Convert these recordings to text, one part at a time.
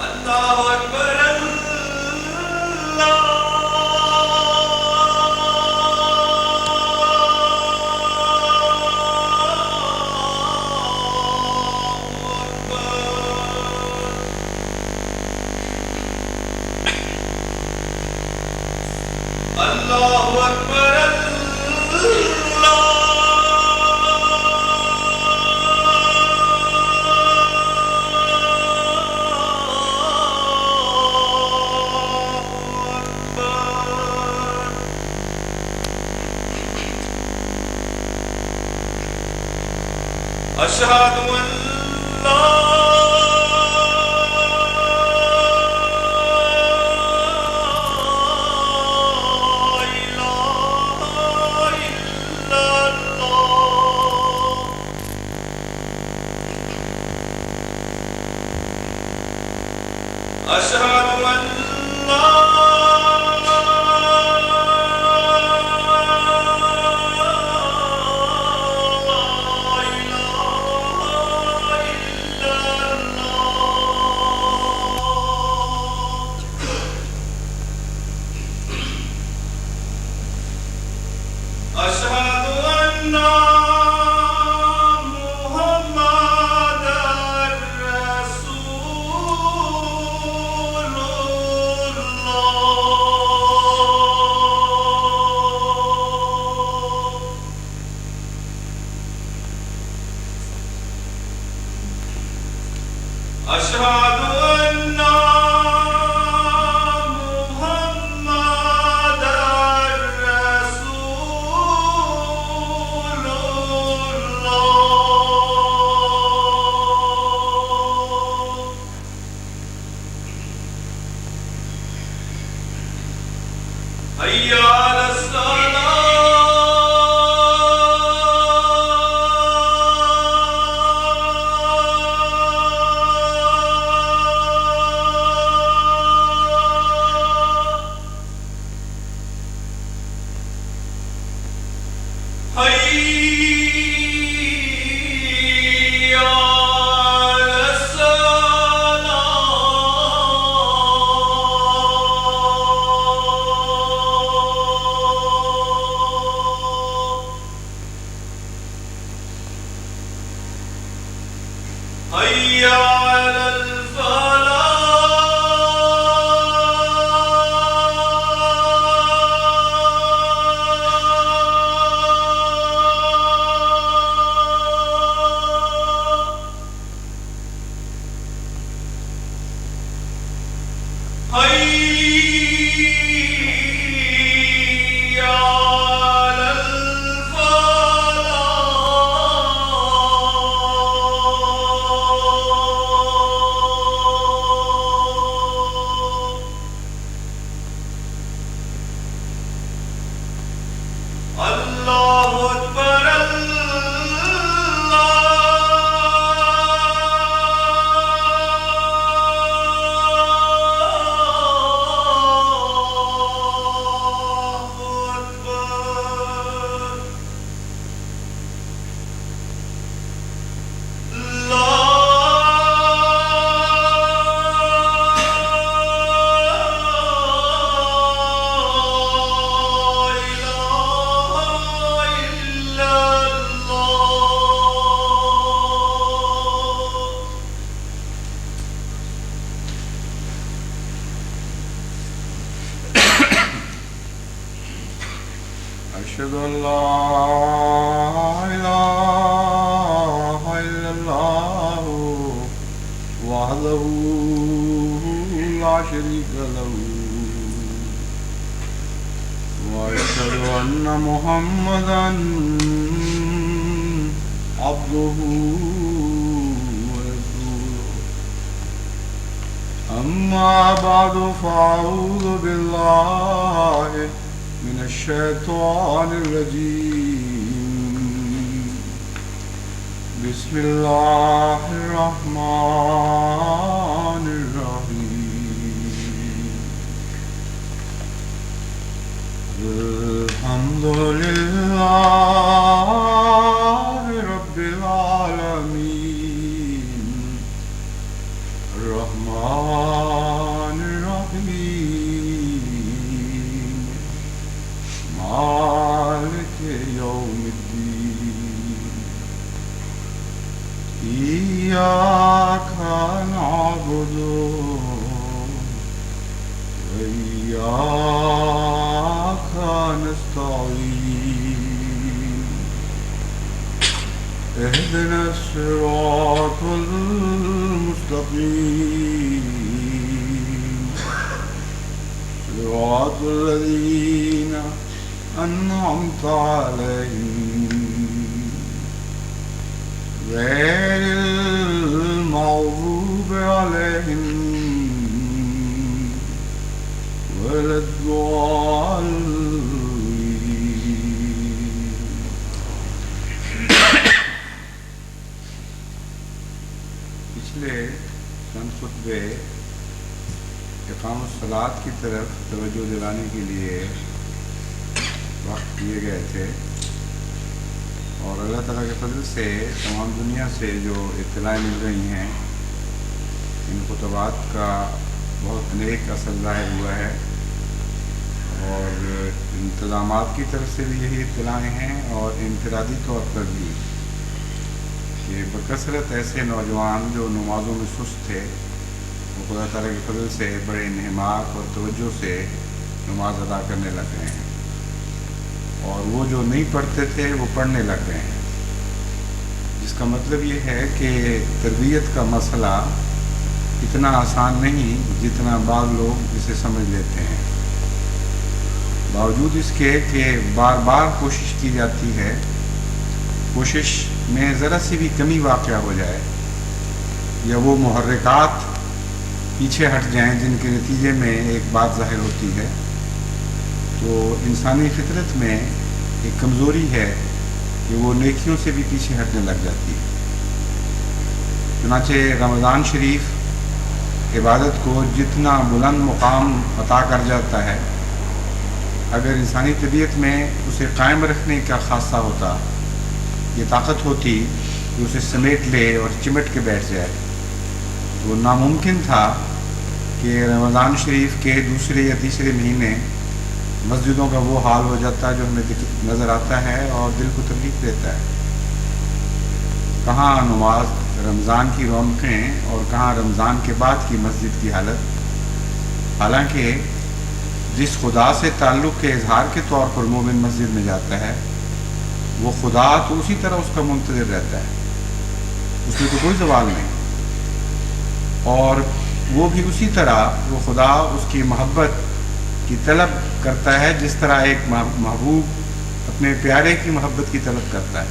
الله أكبر الله أكبر أشهد أن لا إله إلا الله أشهد أن لا أشهد أن محمدًا رسول الله أشهد أن حي على الصلاة حي على حي على الفلاح حي على الله أكبر الله أكبر لا أشهد أن لا إله إلا الله وحده لا شريك له وأشهد أن محمدًا عبده ورسوله أما بعد فأعوذ بالله من الشيطان الرجيم بسم الله الرحمن الرحيم الحمد الحمد لله رب العالمين الرحمن الرحيم مالك يوم الدين إياك نعبد وإياك نستعين اهدنا الصراط المستقيم صراط الذين أنعمت عليهم غير المغضوب عليهم ولا الضالين. پچھلے چند خطبے اقام الصلاۃ کی طرف توجہ دلانے کے لیے وقت دیے گئے تھے، اور اللہ تعالیٰ کے فضل سے تمام دنیا سے جو اطلاعیں مل رہی ہیں ان خطبات کا بہت نیک اثر ظاہر ہوا ہے، اور انتظامات کی طرف سے بھی یہی اطلاعیں ہیں، اور انفرادی طور پر بھی کہ بکثرت ایسے نوجوان جو نمازوں میں سست تھے وہ خدا تعالیٰ کے فضل سے بڑے انہماک اور توجہ سے نماز ادا کرنے لگ گئے ہیں، اور وہ جو نہیں پڑھتے تھے وہ پڑھنے لگ گئے ہیں، جس کا مطلب یہ ہے کہ تربیت کا مسئلہ اتنا آسان نہیں جتنا بعض لوگ اسے سمجھ لیتے ہیں۔ باوجود اس کے کہ بار بار کوشش کی جاتی ہے، کوشش میں ذرا سی بھی کمی واقع ہو جائے یا وہ محرکات پیچھے ہٹ جائیں جن کے نتیجے میں ایک بات ظاہر ہوتی ہے، تو انسانی فطرت میں ایک کمزوری ہے کہ وہ نیکیوں سے بھی پیچھے ہٹنے لگ جاتی ہے۔ چنانچہ رمضان شریف عبادت کو جتنا بلند مقام عطا کر جاتا ہے، اگر انسانی طبیعت میں اسے قائم رکھنے کا خاصہ ہوتا، یہ طاقت ہوتی کہ اسے سمیٹ لے اور چمٹ کے بیٹھ جائے، تو ناممکن تھا کہ رمضان شریف کے دوسرے یا تیسرے مہینے مسجدوں کا وہ حال ہو جاتا جو ہمیں نظر آتا ہے اور دل کو تکلیف دیتا ہے۔ کہاں نماز رمضان کی رونقیں اور کہاں رمضان کے بعد کی مسجد کی حالت، حالانکہ جس خدا سے تعلق کے اظہار کے طور پر مومن مسجد میں جاتا ہے وہ خدا تو اسی طرح اس کا منتظر رہتا ہے، اس میں تو کوئی زوال نہیں، اور وہ بھی اسی طرح وہ خدا اس کی محبت کی طلب کرتا ہے جس طرح ایک محبوب اپنے پیارے کی محبت کی طلب کرتا ہے۔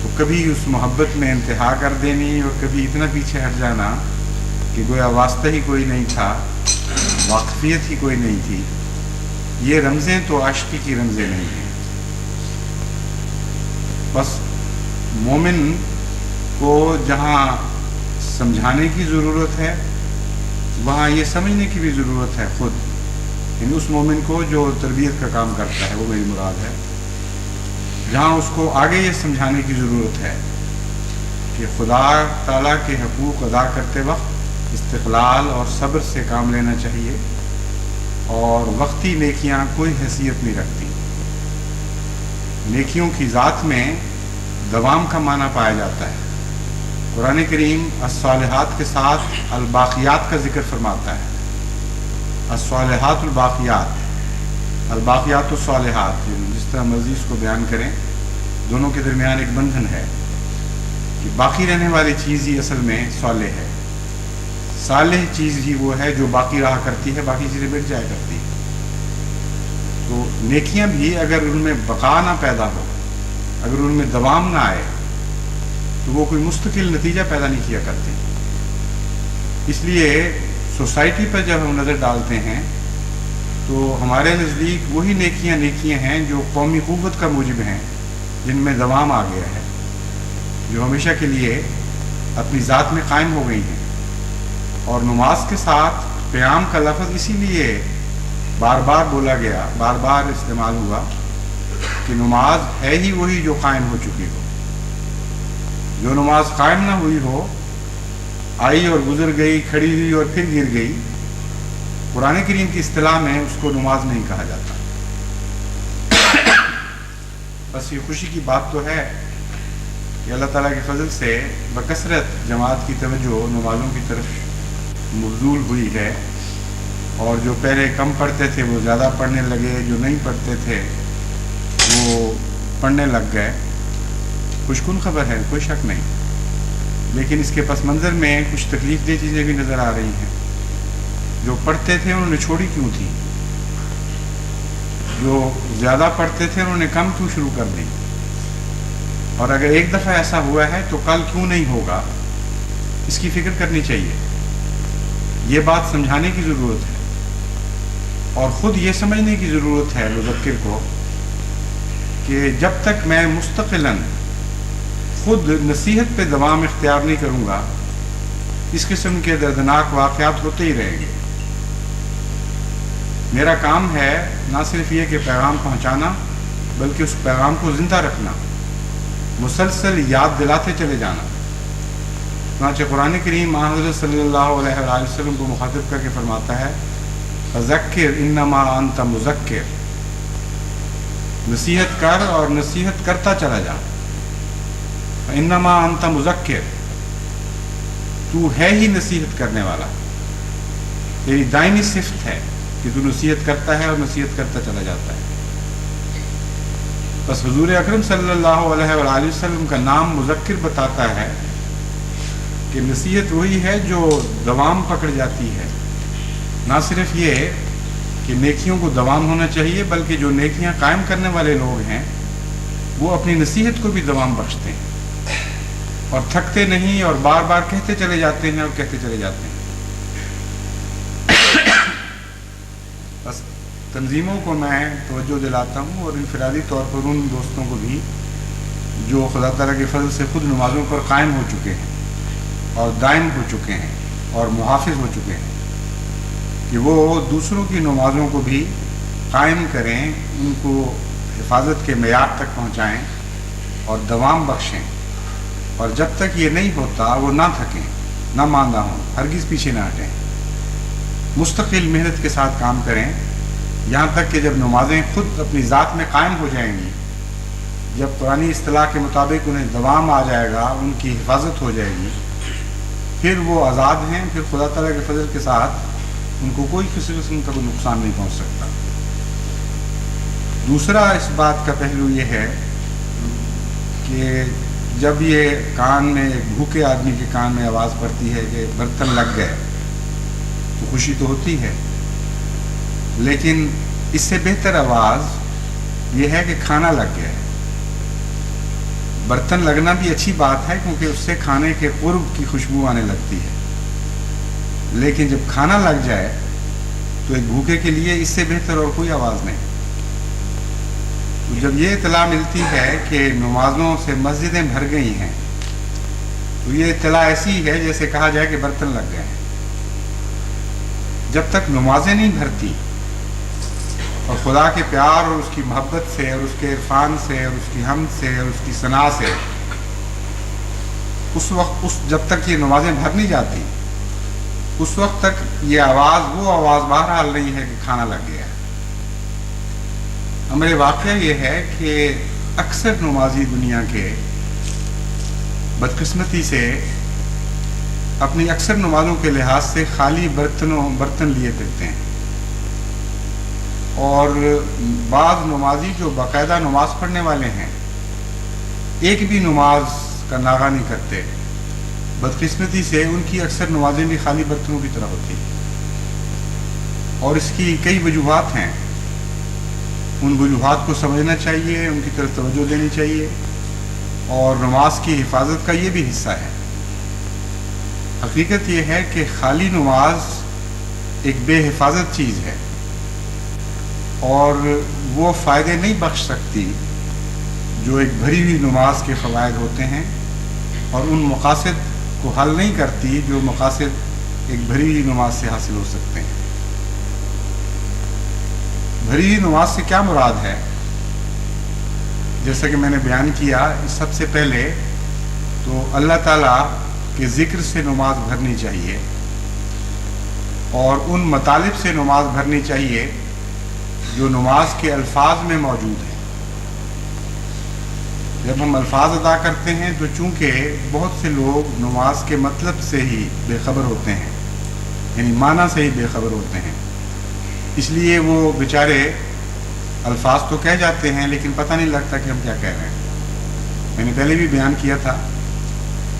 تو کبھی اس محبت میں انتہا کر دینی اور کبھی اتنا پیچھے ہٹ جانا کہ گویا واسطہ ہی کوئی نہیں تھا، واقفیت ہی کوئی نہیں تھی، یہ رمزیں تو عاشقی کی رمزیں نہیں ہیں۔ بس مومن کو جہاں سمجھانے کی ضرورت ہے وہاں یہ سمجھنے کی بھی ضرورت ہے خود، یعنی اس مومن کو جو تربیت کا کام کرتا ہے، وہ میری مراد ہے، جہاں اس کو آگے یہ سمجھانے کی ضرورت ہے کہ خدا تعالیٰ کے حقوق ادا کرتے وقت استقلال اور صبر سے کام لینا چاہیے، اور وقتی نیکیاں کوئی حیثیت نہیں رکھتی۔ نیکیوں کی ذات میں دوام کا معنی پایا جاتا ہے۔ قرآن کریم الصالحات کے ساتھ الباقیات کا ذکر فرماتا ہے، الصالحات الباقیات، الباقیات الصالحات، جس طرح مرضی اس کو بیان کریں، دونوں کے درمیان ایک بندھن ہے کہ باقی رہنے والی چیز ہی اصل میں صالح ہے، صالح چیز ہی وہ ہے جو باقی رہا کرتی ہے، باقی چیزیں مٹ جایا کرتی ہیں۔ تو نیکیاں بھی اگر ان میں بقا نہ پیدا ہو، اگر ان میں دوام نہ آئے تو وہ کوئی مستقل نتیجہ پیدا نہیں کیا کرتے۔ اس لیے سوسائٹی پر جب ہم نظر ڈالتے ہیں تو ہمارے نزدیک وہی نیکیاں ہیں جو قومی قوت کا موجب ہیں، جن میں دوام آ گیا ہے، جو ہمیشہ کے لیے اپنی ذات میں قائم ہو گئی ہیں۔ اور نماز کے ساتھ قیام کا لفظ اسی لیے بار بار بولا گیا، بار بار استعمال ہوا کہ نماز ہے ہی وہی جو قائم ہو چکی ہو. جو نماز قائم نہ ہوئی ہو، آئی اور گزر گئی، کھڑی ہوئی اور پھر گر گئی، قرآن کریم کی اصطلاح میں اس کو نماز نہیں کہا جاتا. بس یہ خوشی کی بات تو ہے کہ اللہ تعالیٰ کے فضل سے بکثرت جماعت کی توجہ نمازوں کی طرف مبذول ہوئی ہے، اور جو پہلے کم پڑھتے تھے وہ زیادہ پڑھنے لگے، جو نہیں پڑھتے تھے وہ پڑھنے لگ گئے. خوشکن خبر ہے، کوئی شک نہیں، لیکن اس کے پس منظر میں کچھ تکلیف دہ چیزیں بھی نظر آ رہی ہیں. جو پڑھتے تھے انہوں نے چھوڑی کیوں تھی؟ جو زیادہ پڑھتے تھے انہوں نے کم کیوں شروع کر دی؟ اور اگر ایک دفعہ ایسا ہوا ہے تو کل کیوں نہیں ہوگا؟ اس کی فکر کرنی چاہیے. یہ بات سمجھانے کی ضرورت ہے، اور خود یہ سمجھنے کی ضرورت ہے مذکر کو کہ جب تک میں مستقلاً خود نصیحت پہ دوام اختیار نہیں کروں گا، اس قسم کے دردناک واقعات ہوتے ہی رہیں گے. میرا کام ہے نہ صرف یہ کہ پیغام پہنچانا، بلکہ اس پیغام کو زندہ رکھنا، مسلسل یاد دلاتے چلے جانا. چنانچہ قرآن کریم حضرت صلی اللہ علیہ وآلہ وسلم کو مخاطب کر کے فرماتا ہے فذکر انما انت مذکر، نصیحت کر اور نصیحت کرتا چلا جا. انما انت مذکر، تو ہے ہی نصیحت کرنے والا، تیری دائمی صفت ہے کہ تو نصیحت کرتا ہے اور نصیحت کرتا چلا جاتا ہے. بس حضور اکرم صلی اللہ علیہ وآلہ وسلم کا نام مذکر بتاتا ہے کہ نصیحت وہی ہے جو دوام پکڑ جاتی ہے. نہ صرف یہ کہ نیکیوں کو دوام ہونا چاہیے، بلکہ جو نیکیاں قائم کرنے والے لوگ ہیں وہ اپنی نصیحت کو بھی دوام بخشتے ہیں اور تھکتے نہیں، اور بار بار کہتے چلے جاتے ہیں اور کہتے چلے جاتے ہیں. بس تنظیموں کو میں توجہ دلاتا ہوں، اور انفرادی طور پر ان دوستوں کو بھی جو خدا تعالیٰ کے فضل سے خود نمازوں پر قائم ہو چکے ہیں اور دائم ہو چکے ہیں اور محافظ ہو چکے ہیں، کہ وہ دوسروں کی نمازوں کو بھی قائم کریں، ان کو حفاظت کے معیار تک پہنچائیں اور دوام بخشیں. اور جب تک یہ نہیں ہوتا وہ نہ تھکیں، نہ ماندہ ہوں، ہرگز پیچھے نہ ہٹیں، مستقل محنت کے ساتھ کام کریں، یہاں تک کہ جب نمازیں خود اپنی ذات میں قائم ہو جائیں گی، جب قرآنی اصطلاح کے مطابق انہیں دوام آ جائے گا، ان کی حفاظت ہو جائے گی، پھر وہ آزاد ہیں، پھر خدا تعالیٰ کے فضل کے ساتھ ان کو کوئی کسی قسم کا کوئی نقصان نہیں پہنچ سکتا. دوسرا اس بات کا پہلو یہ ہے کہ جب یہ کان میں، ایک بھوکے آدمی کے کان میں آواز پڑتی ہے کہ برتن لگ گئے، تو خوشی تو ہوتی ہے، لیکن اس سے بہتر آواز یہ ہے کہ کھانا لگ گیا ہے. برتن لگنا بھی اچھی بات ہے کیونکہ اس سے کھانے کے قرب کی خوشبو آنے لگتی ہے، لیکن جب کھانا لگ جائے تو ایک بھوکے کے لیے اس سے بہتر اور کوئی آواز نہیں. تو جب یہ اطلاع ملتی ہے کہ نمازوں سے مسجدیں بھر گئی ہیں، تو یہ اطلاع ایسی ہے جیسے کہا جائے کہ برتن لگ گئے ہیں. جب تک نمازیں نہیں بھرتی اور خدا کے پیار اور اس کی محبت سے اور اس کے عرفان سے اور اس کی حمد سے اور اس کی ثنا سے، اس وقت جب تک یہ نمازیں بھر نہیں جاتی، اس وقت تک یہ آواز وہ آواز بہرحال نہیں ہے کہ کھانا لگ گیا ہے. ہمارے واقعہ یہ ہے کہ اکثر نمازی دنیا کے بدقسمتی سے اپنی اکثر نمازوں کے لحاظ سے خالی برتن لیے پھرتے ہیں، اور بعض نمازی جو باقاعدہ نماز پڑھنے والے ہیں ایک بھی نماز کا ناغہ نہیں کرتے. بدقسمتی سے ان کی اکثر نمازیں بھی خالی برتنوں کی طرح ہوتی ہیں، اور اس کی کئی وجوہات ہیں. ان وجوہات کو سمجھنا چاہیے، ان کی طرف توجہ دینی چاہیے، اور نماز کی حفاظت کا یہ بھی حصہ ہے. حقیقت یہ ہے کہ خالی نماز ایک بے حفاظت چیز ہے، اور وہ فائدے نہیں بخش سکتی جو ایک بھری ہوئی نماز کے فوائد ہوتے ہیں، اور ان مقاصد کو حل نہیں کرتی جو مقاصد ایک بھری ہوئی نماز سے حاصل ہو سکتے ہیں. بھری ہوئی نماز سے کیا مراد ہے؟ جیسا کہ میں نے بیان کیا، سب سے پہلے تو اللہ تعالیٰ کے ذکر سے نماز بھرنی چاہیے اور ان مطالب سے نماز بھرنی چاہیے جو نماز کے الفاظ میں موجود ہیں۔ جب ہم الفاظ ادا کرتے ہیں تو چونکہ بہت سے لوگ نماز کے مطلب سے ہی بے خبر ہوتے ہیں، یعنی معنی سے ہی بے خبر ہوتے ہیں، اس لیے وہ بیچارے الفاظ تو کہہ جاتے ہیں لیکن پتہ نہیں لگتا کہ ہم کیا کہہ رہے ہیں۔ میں نے پہلے بھی بیان کیا تھا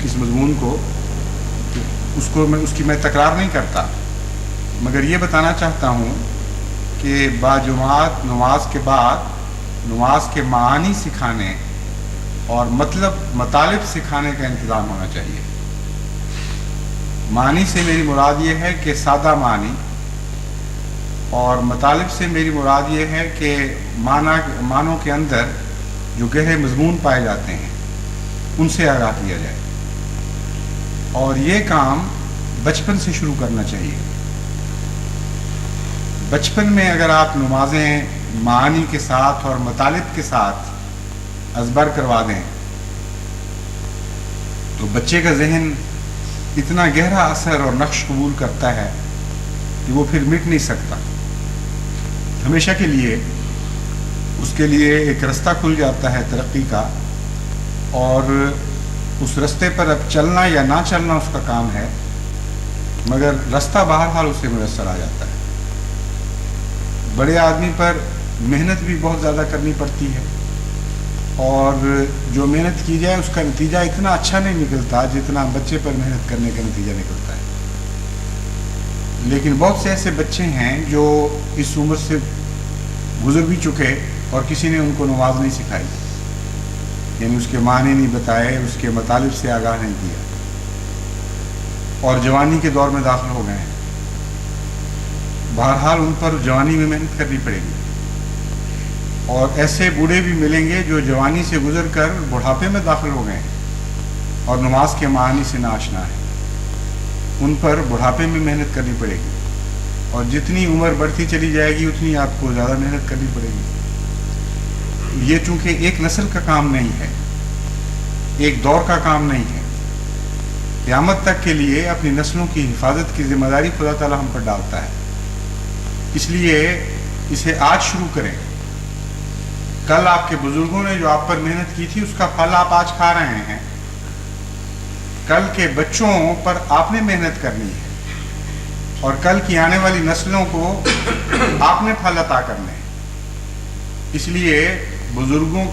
اس مضمون کو، اس کی میں تکرار نہیں کرتا، مگر یہ بتانا چاہتا ہوں کہ باجماعت نماز کے بعد نماز کے معانی سکھانے اور مطالب سکھانے کا انتظام ہونا چاہیے۔ معنی سے میری مراد یہ ہے کہ سادہ معنی، اور مطالب سے میری مراد یہ ہے کہ معنوں کے اندر جو گہرے مضمون پائے جاتے ہیں ان سے آگاہ کیا جائے، اور یہ کام بچپن سے شروع کرنا چاہیے۔ بچپن میں اگر آپ نمازیں معانی کے ساتھ اور مطالب کے ساتھ ازبر کروا دیں تو بچے کا ذہن اتنا گہرا اثر اور نقش قبول کرتا ہے کہ وہ پھر مٹ نہیں سکتا، ہمیشہ کے لیے اس کے لیے ایک رستہ کھل جاتا ہے ترقی کا، اور اس رستے پر اب چلنا یا نہ چلنا اس کا کام ہے، مگر رستہ بہرحال اسے میسر آ جاتا ہے۔ بڑے آدمی پر محنت بھی بہت زیادہ کرنی پڑتی ہے، اور جو محنت کی جائے اس کا نتیجہ اتنا اچھا نہیں نکلتا جتنا بچے پر محنت کرنے کا نتیجہ نکلتا ہے۔ لیکن بہت سے ایسے بچے ہیں جو اس عمر سے گزر بھی چکے اور کسی نے ان کو نماز نہیں سکھائی، یعنی اس کے معنی نہیں بتائے، اس کے مطالب سے آگاہ نہیں کیا، اور جوانی کے دور میں داخل ہو گئے ہیں۔ بہرحال ان پر جوانی میں محنت کرنی پڑے گی، اور ایسے بوڑھے بھی ملیں گے جو جوانی سے گزر کر بڑھاپے میں داخل ہو گئے ہیں اور نماز کے معانی سے ناآشنا ہے، ان پر بڑھاپے میں محنت کرنی پڑے گی، اور جتنی عمر بڑھتی چلی جائے گی اتنی آپ کو زیادہ محنت کرنی پڑے گی۔ یہ چونکہ ایک نسل کا کام نہیں ہے، ایک دور کا کام نہیں ہے، قیامت تک کے لیے اپنی نسلوں کی حفاظت کی ذمہ داری خدا تعالیٰ ہم پر ڈالتا ہے، اس لیے اسے آج شروع کریں۔ کل آپ کے بزرگوں نے جو آپ پر محنت کی تھی اس کا پھل آپ آج کھا رہے ہیں، کل کے بچوں پر آپ نے محنت کرنی ہے، اور کل کی آنے والی نسلوں کو آپ نے پھل عطا کرنے ہیں۔ اس لیے بزرگوں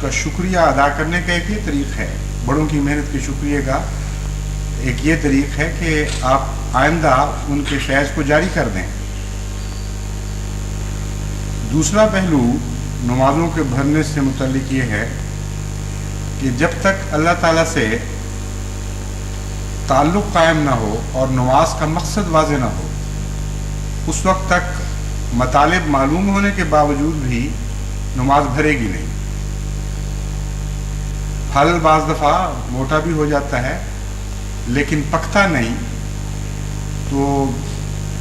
کا شکریہ ادا کرنے کا ایک یہ طریق ہے، بڑوں کی محنت کے شکریہ کا ایک یہ طریق ہے کہ آپ آئندہ ان کے فیض کو جاری کر دیں۔ دوسرا پہلو نمازوں کے بھرنے سے متعلق یہ ہے کہ جب تک اللہ تعالیٰ سے تعلق قائم نہ ہو اور نماز کا مقصد واضح نہ ہو، اس وقت تک مطالب معلوم ہونے کے باوجود بھی نماز بھرے گی نہیں۔ پھل بعض دفعہ موٹا بھی ہو جاتا ہے لیکن پکتا نہیں، تو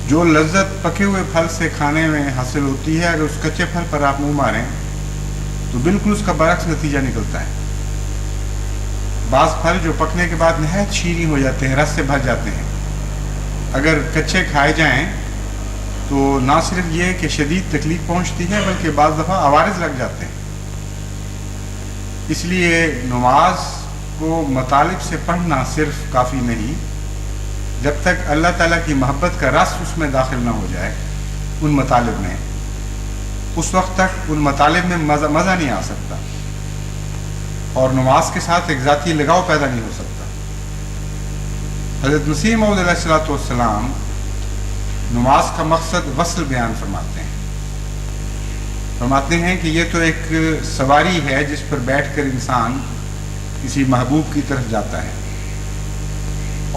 جو لذت پکے ہوئے پھل سے کھانے میں حاصل ہوتی ہے اگر اس کچے پھل پر آپ منہ ماریں تو بالکل اس کا برعکس نتیجہ نکلتا ہے۔ بعض پھل جو پکنے کے بعد نہایت شیریں ہو جاتے ہیں، رس سے بھر جاتے ہیں، اگر کچے کھائے جائیں تو نہ صرف یہ کہ شدید تکلیف پہنچتی ہے بلکہ بعض دفعہ عوارض لگ جاتے ہیں۔ اس لیے نماز کو مطالب سے پڑھنا صرف کافی نہیں، جب تک اللہ تعالیٰ کی محبت کا رس اس میں داخل نہ ہو جائے ان مطالب میں، اس وقت تک ان مطالب میں مزہ نہیں آ سکتا، اور نماز کے ساتھ ایک ذاتی لگاؤ پیدا نہیں ہو سکتا۔ حضرت مسیح موعود علیہ الصلوۃ والسلام نماز کا مقصد وصل بیان فرماتے ہیں کہ یہ تو ایک سواری ہے جس پر بیٹھ کر انسان کسی محبوب کی طرف جاتا ہے،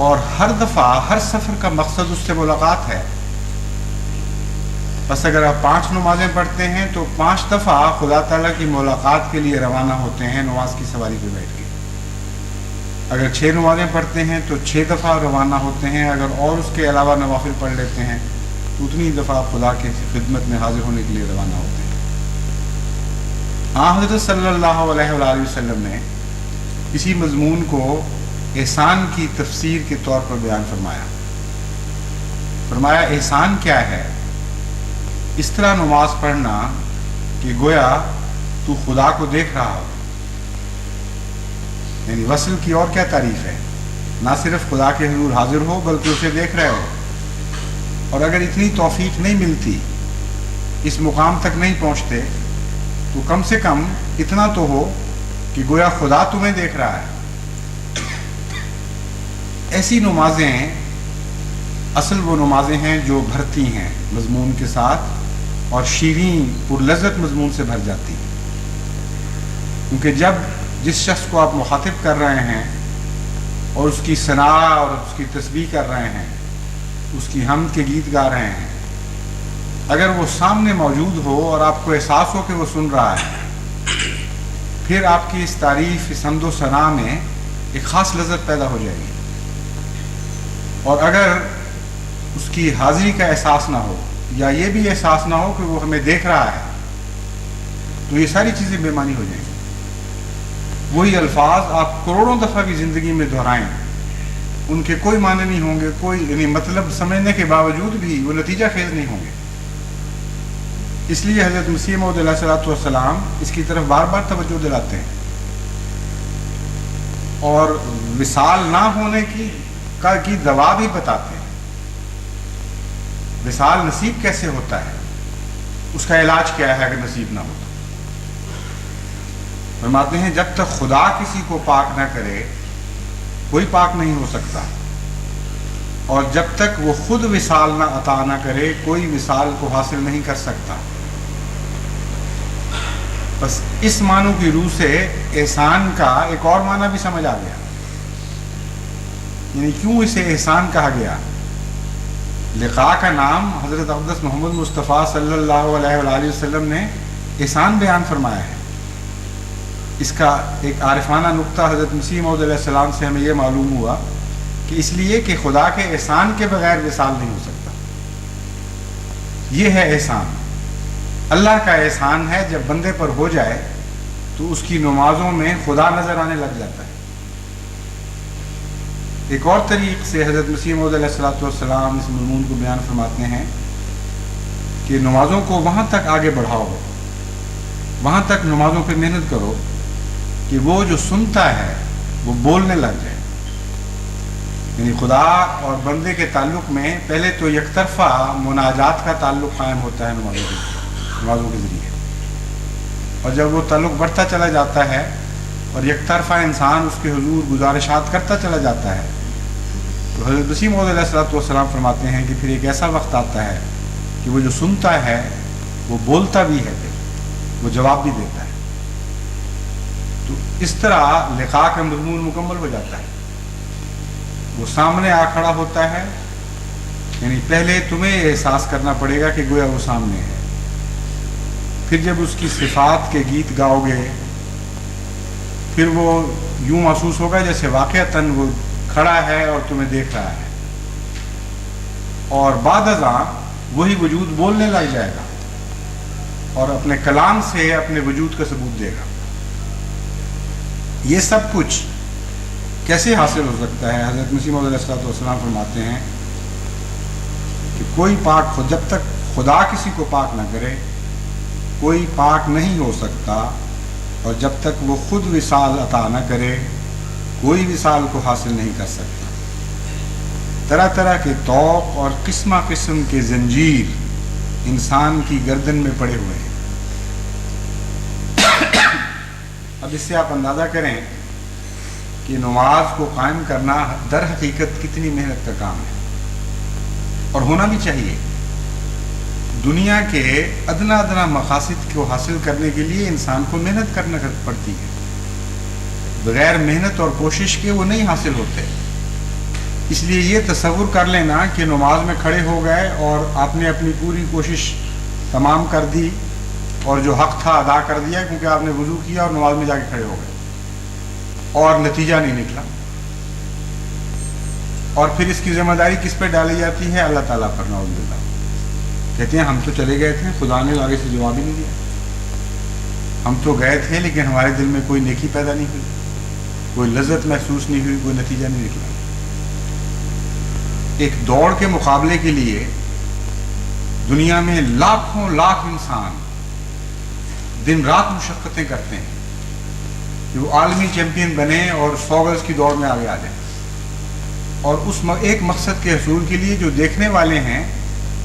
اور ہر دفعہ ہر سفر کا مقصد اس سے ملاقات ہے۔ بس اگر آپ 5 نمازیں پڑھتے ہیں تو 5 دفعہ خدا تعالیٰ کی ملاقات کے لیے روانہ ہوتے ہیں نماز کی سواری پہ بیٹھ کے۔ اگر 6 نمازیں پڑھتے ہیں تو 6 دفعہ روانہ ہوتے ہیں، اگر اور اس کے علاوہ نوافل پڑھ لیتے ہیں تو اتنی دفعہ آپ خدا کے خدمت میں حاضر ہونے کے لیے روانہ ہوتے ہیں۔ حضرت صلی اللہ علیہ وآلہ وسلم نے اسی مضمون کو احسان کی تفسیر کے طور پر بیان فرمایا احسان کیا ہے؟ اس طرح نماز پڑھنا کہ گویا تو خدا کو دیکھ رہا ہو، یعنی وصل کی اور کیا تعریف ہے؟ نہ صرف خدا کے حضور حاضر ہو بلکہ اسے دیکھ رہے ہو، اور اگر اتنی توفیق نہیں ملتی، اس مقام تک نہیں پہنچتے، تو کم سے کم اتنا تو ہو کہ گویا خدا تمہیں دیکھ رہا ہے۔ ایسی نمازیں اصل وہ نمازیں ہیں جو بھرتی ہیں مضمون کے ساتھ اور شیریں پرلذت مضمون سے بھر جاتی ہیں، کیونکہ جب جس شخص کو آپ مخاطب کر رہے ہیں اور اس کی ثنا اور اس کی تسبیح کر رہے ہیں، اس کی حمد کے گیت گا رہے ہیں، اگر وہ سامنے موجود ہو اور آپ کو احساس ہو کہ وہ سن رہا ہے، پھر آپ کی اس تعریف، اس حمد و ثنا میں ایک خاص لذت پیدا ہو جائے گی۔ اور اگر اس کی حاضری کا احساس نہ ہو یا یہ بھی احساس نہ ہو کہ وہ ہمیں دیکھ رہا ہے، تو یہ ساری چیزیں بے معنی ہو جائیں گی۔ وہی الفاظ آپ کروڑوں دفعہ بھی زندگی میں دہرائیں، ان کے کوئی معنی نہیں ہوں گے، کوئی یعنی مطلب سمجھنے کے باوجود بھی وہ نتیجہ خیز نہیں ہوں گے۔ اس لیے حضرت مسیح موعود علیہ الصلوۃ والسلام اس کی طرف بار بار توجہ دلاتے ہیں، اور وصال نہ ہونے کی دوا بھی بتاتے ہیں۔ وصال نصیب کیسے ہوتا ہے، اس کا علاج کیا ہے اگر نصیب نہ ہو تو؟ فرماتے ہیں جب تک خدا کسی کو پاک نہ کرے کوئی پاک نہیں ہو سکتا، اور جب تک وہ خود وصال نہ عطا نہ کرے کوئی وصال کو حاصل نہیں کر سکتا۔ بس اس معنی کی روح سے احسان کا ایک اور معنی بھی سمجھ آ گیا، یعنی کیوں اسے احسان کہا گیا۔ لقاء کا نام حضرت اقدس محمد مصطفیٰ صلی اللہ علیہ وآلہ وسلم نے احسان بیان فرمایا ہے۔ اس کا ایک عارفانہ نقطہ حضرت مسیح موعود علیہ السلام سے ہمیں یہ معلوم ہوا کہ اس لیے کہ خدا کے احسان کے بغیر وصال نہیں ہو سکتا۔ یہ ہے احسان، اللہ کا احسان ہے جب بندے پر ہو جائے تو اس کی نمازوں میں خدا نظر آنے لگ جاتا ہے۔ ایک اور طریق سے حضرت مسیح موعود علیہ السلام اس مضمون کو بیان فرماتے ہیں کہ نمازوں کو وہاں تک آگے بڑھاؤ، وہاں تک نمازوں پہ محنت کرو کہ وہ جو سنتا ہے وہ بولنے لگ جائے۔ یعنی خدا اور بندے کے تعلق میں پہلے تو یک طرفہ مناجات کا تعلق قائم ہوتا ہے نمازوں کے ذریعے، اور جب وہ تعلق بڑھتا چلا جاتا ہے اور یک طرفہ انسان اس کے حضور گزارشات کرتا چلا جاتا ہے، تو حضرت مسیح موعود علیہ السلام فرماتے ہیں کہ پھر ایک ایسا وقت آتا ہے کہ وہ جو سنتا ہے وہ بولتا بھی ہے، پھر وہ جواب بھی دیتا ہے۔ تو اس طرح لقاء کا مضمون مکمل ہو جاتا ہے۔ وہ سامنے آ کھڑا ہوتا ہے، یعنی پہلے تمہیں احساس کرنا پڑے گا کہ گویا وہ سامنے ہے، پھر جب اس کی صفات کے گیت گاؤ گے پھر وہ یوں محسوس ہوگا جیسے واقعتاً وہ کھڑا ہے اور تمہیں دیکھ رہا ہے، اور بعد ازاں وہی وجود بولنے لگ جائے گا اور اپنے کلام سے اپنے وجود کا ثبوت دے گا۔ یہ سب کچھ کیسے حاصل ہو سکتا ہے؟ حضرت مسیح موعود علیہ السلام فرماتے ہیں کہ کوئی پاک جب تک خدا کسی کو پاک نہ کرے کوئی پاک نہیں ہو سکتا، اور جب تک وہ خود وصال عطا نہ کرے کوئی وصال کو حاصل نہیں کر سکتا۔ طرح طرح کے طوق اور قسم قسم کے زنجیر انسان کی گردن میں پڑے ہوئے ہیں۔ اب اس سے آپ اندازہ کریں کہ نماز کو قائم کرنا در حقیقت کتنی محنت کا کام ہے، اور ہونا بھی چاہیے۔ دنیا کے ادنا ادنا مقاصد کو حاصل کرنے کے لیے انسان کو محنت کرنا پڑتی ہے، بغیر محنت اور کوشش کے وہ نہیں حاصل ہوتے۔ اس لیے یہ تصور کر لینا کہ نماز میں کھڑے ہو گئے اور آپ نے اپنی پوری کوشش تمام کر دی اور جو حق تھا ادا کر دیا کیونکہ آپ نے وضو کیا اور نماز میں جا کے کھڑے ہو گئے اور نتیجہ نہیں نکلا، اور پھر اس کی ذمہ داری کس پہ ڈالی جاتی ہے؟ اللہ تعالیٰ پر، نعوذ باللہ۔ کہتے ہیں ہم تو چلے گئے تھے، خدا نے آگے سے جواب ہی نہیں دیا. ہم تو گئے تھے لیکن ہمارے دل میں کوئی نیکی پیدا نہیں ہوئی، کوئی لذت محسوس نہیں ہوئی، کوئی نتیجہ نہیں نکلا. ایک دوڑ کے مقابلے کے لیے دنیا میں لاکھوں لاکھ انسان دن رات مشقتیں کرتے ہیں کہ وہ عالمی چیمپئن بنے اور 100 گز کی دوڑ میں آگے آ جائیں. اور اس ایک مقصد کے حصول کے لیے جو دیکھنے والے ہیں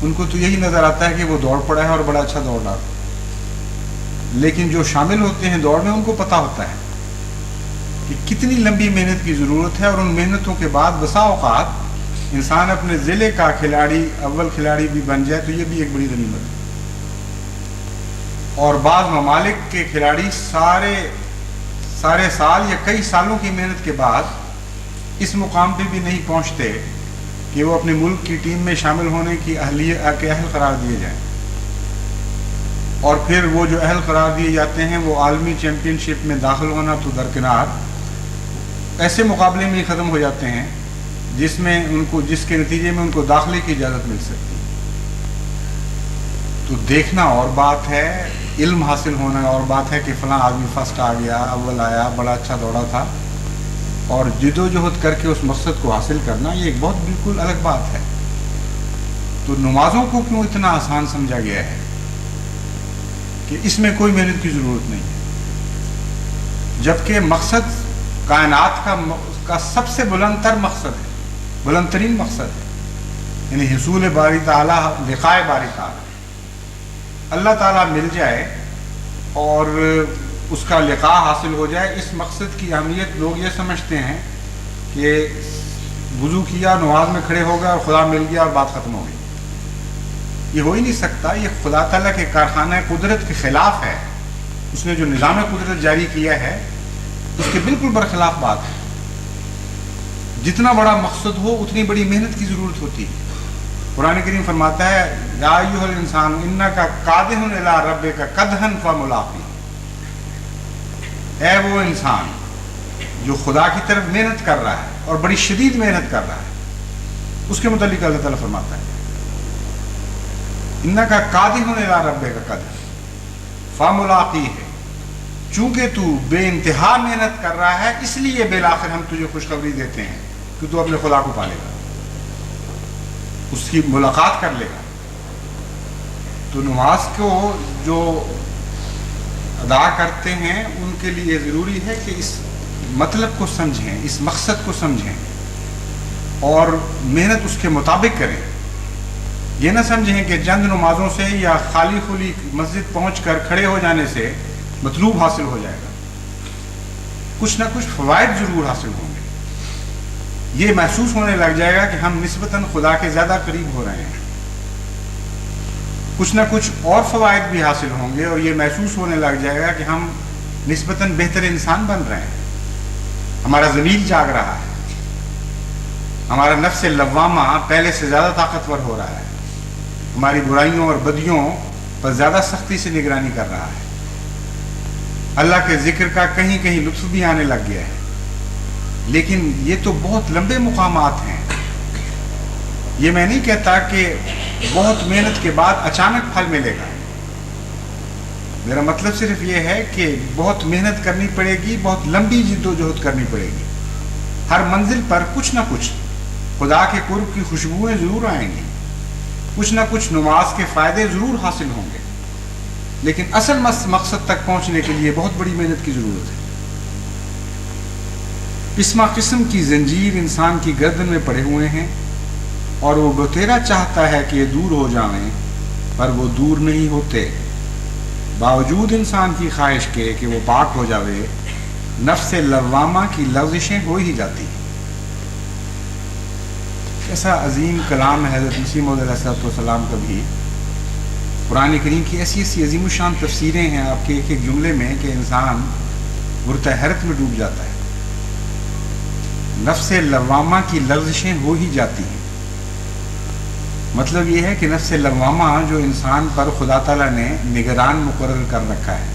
ان کو تو یہی نظر آتا ہے کہ وہ دوڑ پڑا ہے اور بڑا اچھا دوڑ رہا ہے، لیکن جو شامل ہوتے ہیں دوڑ میں ان کو پتہ ہوتا ہے کہ کتنی لمبی محنت کی ضرورت ہے، اور ان محنتوں کے بعد بسا اوقات انسان اپنے ضلع کا کھلاڑی، اول کھلاڑی بھی بن جائے تو یہ بھی ایک بڑی غنیمت ہے. اور بعض ممالک کے کھلاڑی سارے سال یا کئی سالوں کی محنت کے بعد اس مقام پہ بھی نہیں پہنچتے کہ وہ اپنے ملک کی ٹیم میں شامل ہونے کی اہل قرار دیے جائیں. اور پھر وہ جو اہل قرار دیے جاتے ہیں وہ عالمی چیمپئن شپ میں داخل ہونا تو درکنار، ایسے مقابلے میں ہی ختم ہو جاتے ہیں جس کے نتیجے میں ان کو داخلے کی اجازت مل سکتی. تو دیکھنا اور بات ہے، علم حاصل ہونا اور بات ہے کہ فلاں آدمی فرسٹ آ گیا، اول آیا، بڑا اچھا دوڑا تھا، اور جد و جہد کر کے اس مقصد کو حاصل کرنا یہ ایک بہت بالکل الگ بات ہے. تو نمازوں کو کیوں اتنا آسان سمجھا گیا ہے کہ اس میں کوئی محنت کی ضرورت نہیں ہے، جبکہ مقصد کائنات کا سب سے بلند ترین مقصد ہے، یعنی حصول باری تعالیٰ، لقاء باری تعالیٰ، اللہ تعالیٰ مل جائے اور اس کا لقاء حاصل ہو جائے. اس مقصد کی اہمیت لوگ یہ سمجھتے ہیں کہ وضو کیا، نماز میں کھڑے ہو گئے اور خدا مل گیا اور بات ختم ہو گئی. یہ ہو ہی نہیں سکتا. یہ خدا تعالیٰ کے کارخانہ قدرت کے خلاف ہے. اس نے جو نظام قدرت جاری کیا ہے اس کے بالکل برخلاف بات ہے. جتنا بڑا مقصد ہو اتنی بڑی محنت کی ضرورت ہوتی ہے. قرآن کریم فرماتا ہے یا ایھا الانسان انک قادح الی ربک قدحا فملاقیہ، اے وہ انسان جو خدا کی طرف محنت کر رہا ہے اور بڑی شدید محنت کر رہا ہے. اس کے متعلق اللہ تعالیٰ فرماتا ہے انک قادح الی ربک قدحا فملاقیہ، چونکہ تو بے انتہا محنت کر رہا ہے اس لیے بالآخر ہم تجھے خوشخبری دیتے ہیں کہ تو اپنے خدا کو پالے گا، اس کی ملاقات کر لے گا. تو نماز کو جو ادا کرتے ہیں ان کے لیے ضروری ہے کہ اس مطلب کو سمجھیں، اس مقصد کو سمجھیں اور محنت اس کے مطابق کریں. یہ نہ سمجھیں کہ چند نمازوں سے یا خالی خلی مسجد پہنچ کر کھڑے ہو جانے سے مطلوب حاصل ہو جائے گا. کچھ نہ کچھ فوائد ضرور حاصل ہوں گے. یہ محسوس ہونے لگ جائے گا کہ ہم نسبتاً خدا کے زیادہ قریب ہو رہے ہیں. کچھ نہ کچھ اور فوائد بھی حاصل ہوں گے اور یہ محسوس ہونے لگ جائے گا کہ ہم نسبتاً بہتر انسان بن رہے ہیں. ہمارا ضمیر جاگ رہا ہے، ہمارا نفس لوامہ پہلے سے زیادہ طاقتور ہو رہا ہے، ہماری برائیوں اور بدیوں پر زیادہ سختی سے نگرانی کر رہا ہے. اللہ کے ذکر کا کہیں کہیں لطف بھی آنے لگ گیا ہے. لیکن یہ تو بہت لمبے مقامات ہیں. یہ میں نہیں کہتا کہ بہت محنت کے بعد اچانک پھل ملے گا. میرا مطلب صرف یہ ہے کہ بہت محنت کرنی پڑے گی، بہت لمبی جد و جہد کرنی پڑے گی. ہر منزل پر کچھ نہ کچھ خدا کے قرب کی خوشبوئیں ضرور آئیں گی، کچھ نہ کچھ نماز کے فائدے ضرور حاصل ہوں گے. لیکن اصل مقصد تک پہنچنے کے لیے بہت بڑی محنت کی ضرورت ہے. قسم قسم کی زنجیر انسان کی گردن میں پڑے ہوئے ہیں اور وہ بتیرا چاہتا ہے کہ یہ دور ہو جائیں پر وہ دور نہیں ہوتے. باوجود انسان کی خواہش کے کہ وہ پاک ہو جاوے، نفس لوامہ کی لغزشیں ہو ہی جاتی ہیں. ایسا عظیم کلام ہے حضرت مسیح موعود علیہ السلام کا بھی. قرآن کریم کی ایسی ایسی عظیم الشان تفسیریں ہیں آپ کے ایک ایک جملے میں کہ انسان برتہ حیرت میں ڈوب جاتا ہے. نفس لوامہ کی لغزشیں ہو ہی جاتی ہیں. مطلب یہ ہے کہ نفس لوامہ جو انسان پر خدا تعالیٰ نے نگران مقرر کر رکھا ہے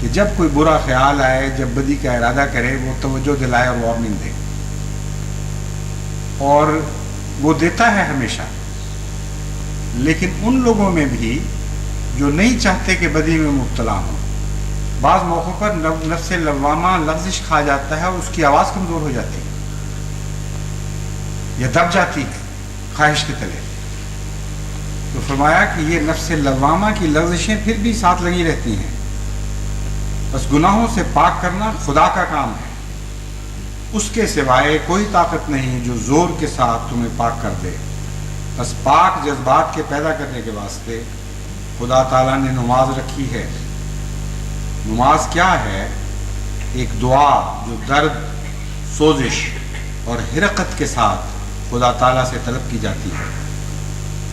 کہ جب کوئی برا خیال آئے، جب بدی کا ارادہ کرے، وہ توجہ دلائے اور وارننگ دے، اور وہ دیتا ہے ہمیشہ. لیکن ان لوگوں میں بھی جو نہیں چاہتے کہ بدی میں مبتلا ہوں، بعض موقعوں پر نفس لوامہ لغزش کھا جاتا ہے اور اس کی آواز کمزور ہو جاتی ہے یا دب جاتی ہے خواہش کے تلے. تو فرمایا کہ یہ نفس لوامہ کی لغزشیں پھر بھی ساتھ لگی رہتی ہیں. بس گناہوں سے پاک کرنا خدا کا کام ہے، اس کے سوائے کوئی طاقت نہیں جو زور کے ساتھ تمہیں پاک کر دے. بس پاک جذبات کے پیدا کرنے کے واسطے خدا تعالیٰ نے نماز رکھی ہے. نماز کیا ہے؟ ایک دعا جو درد، سوزش اور حرقت کے ساتھ خدا تعالیٰ سے طلب کی جاتی ہے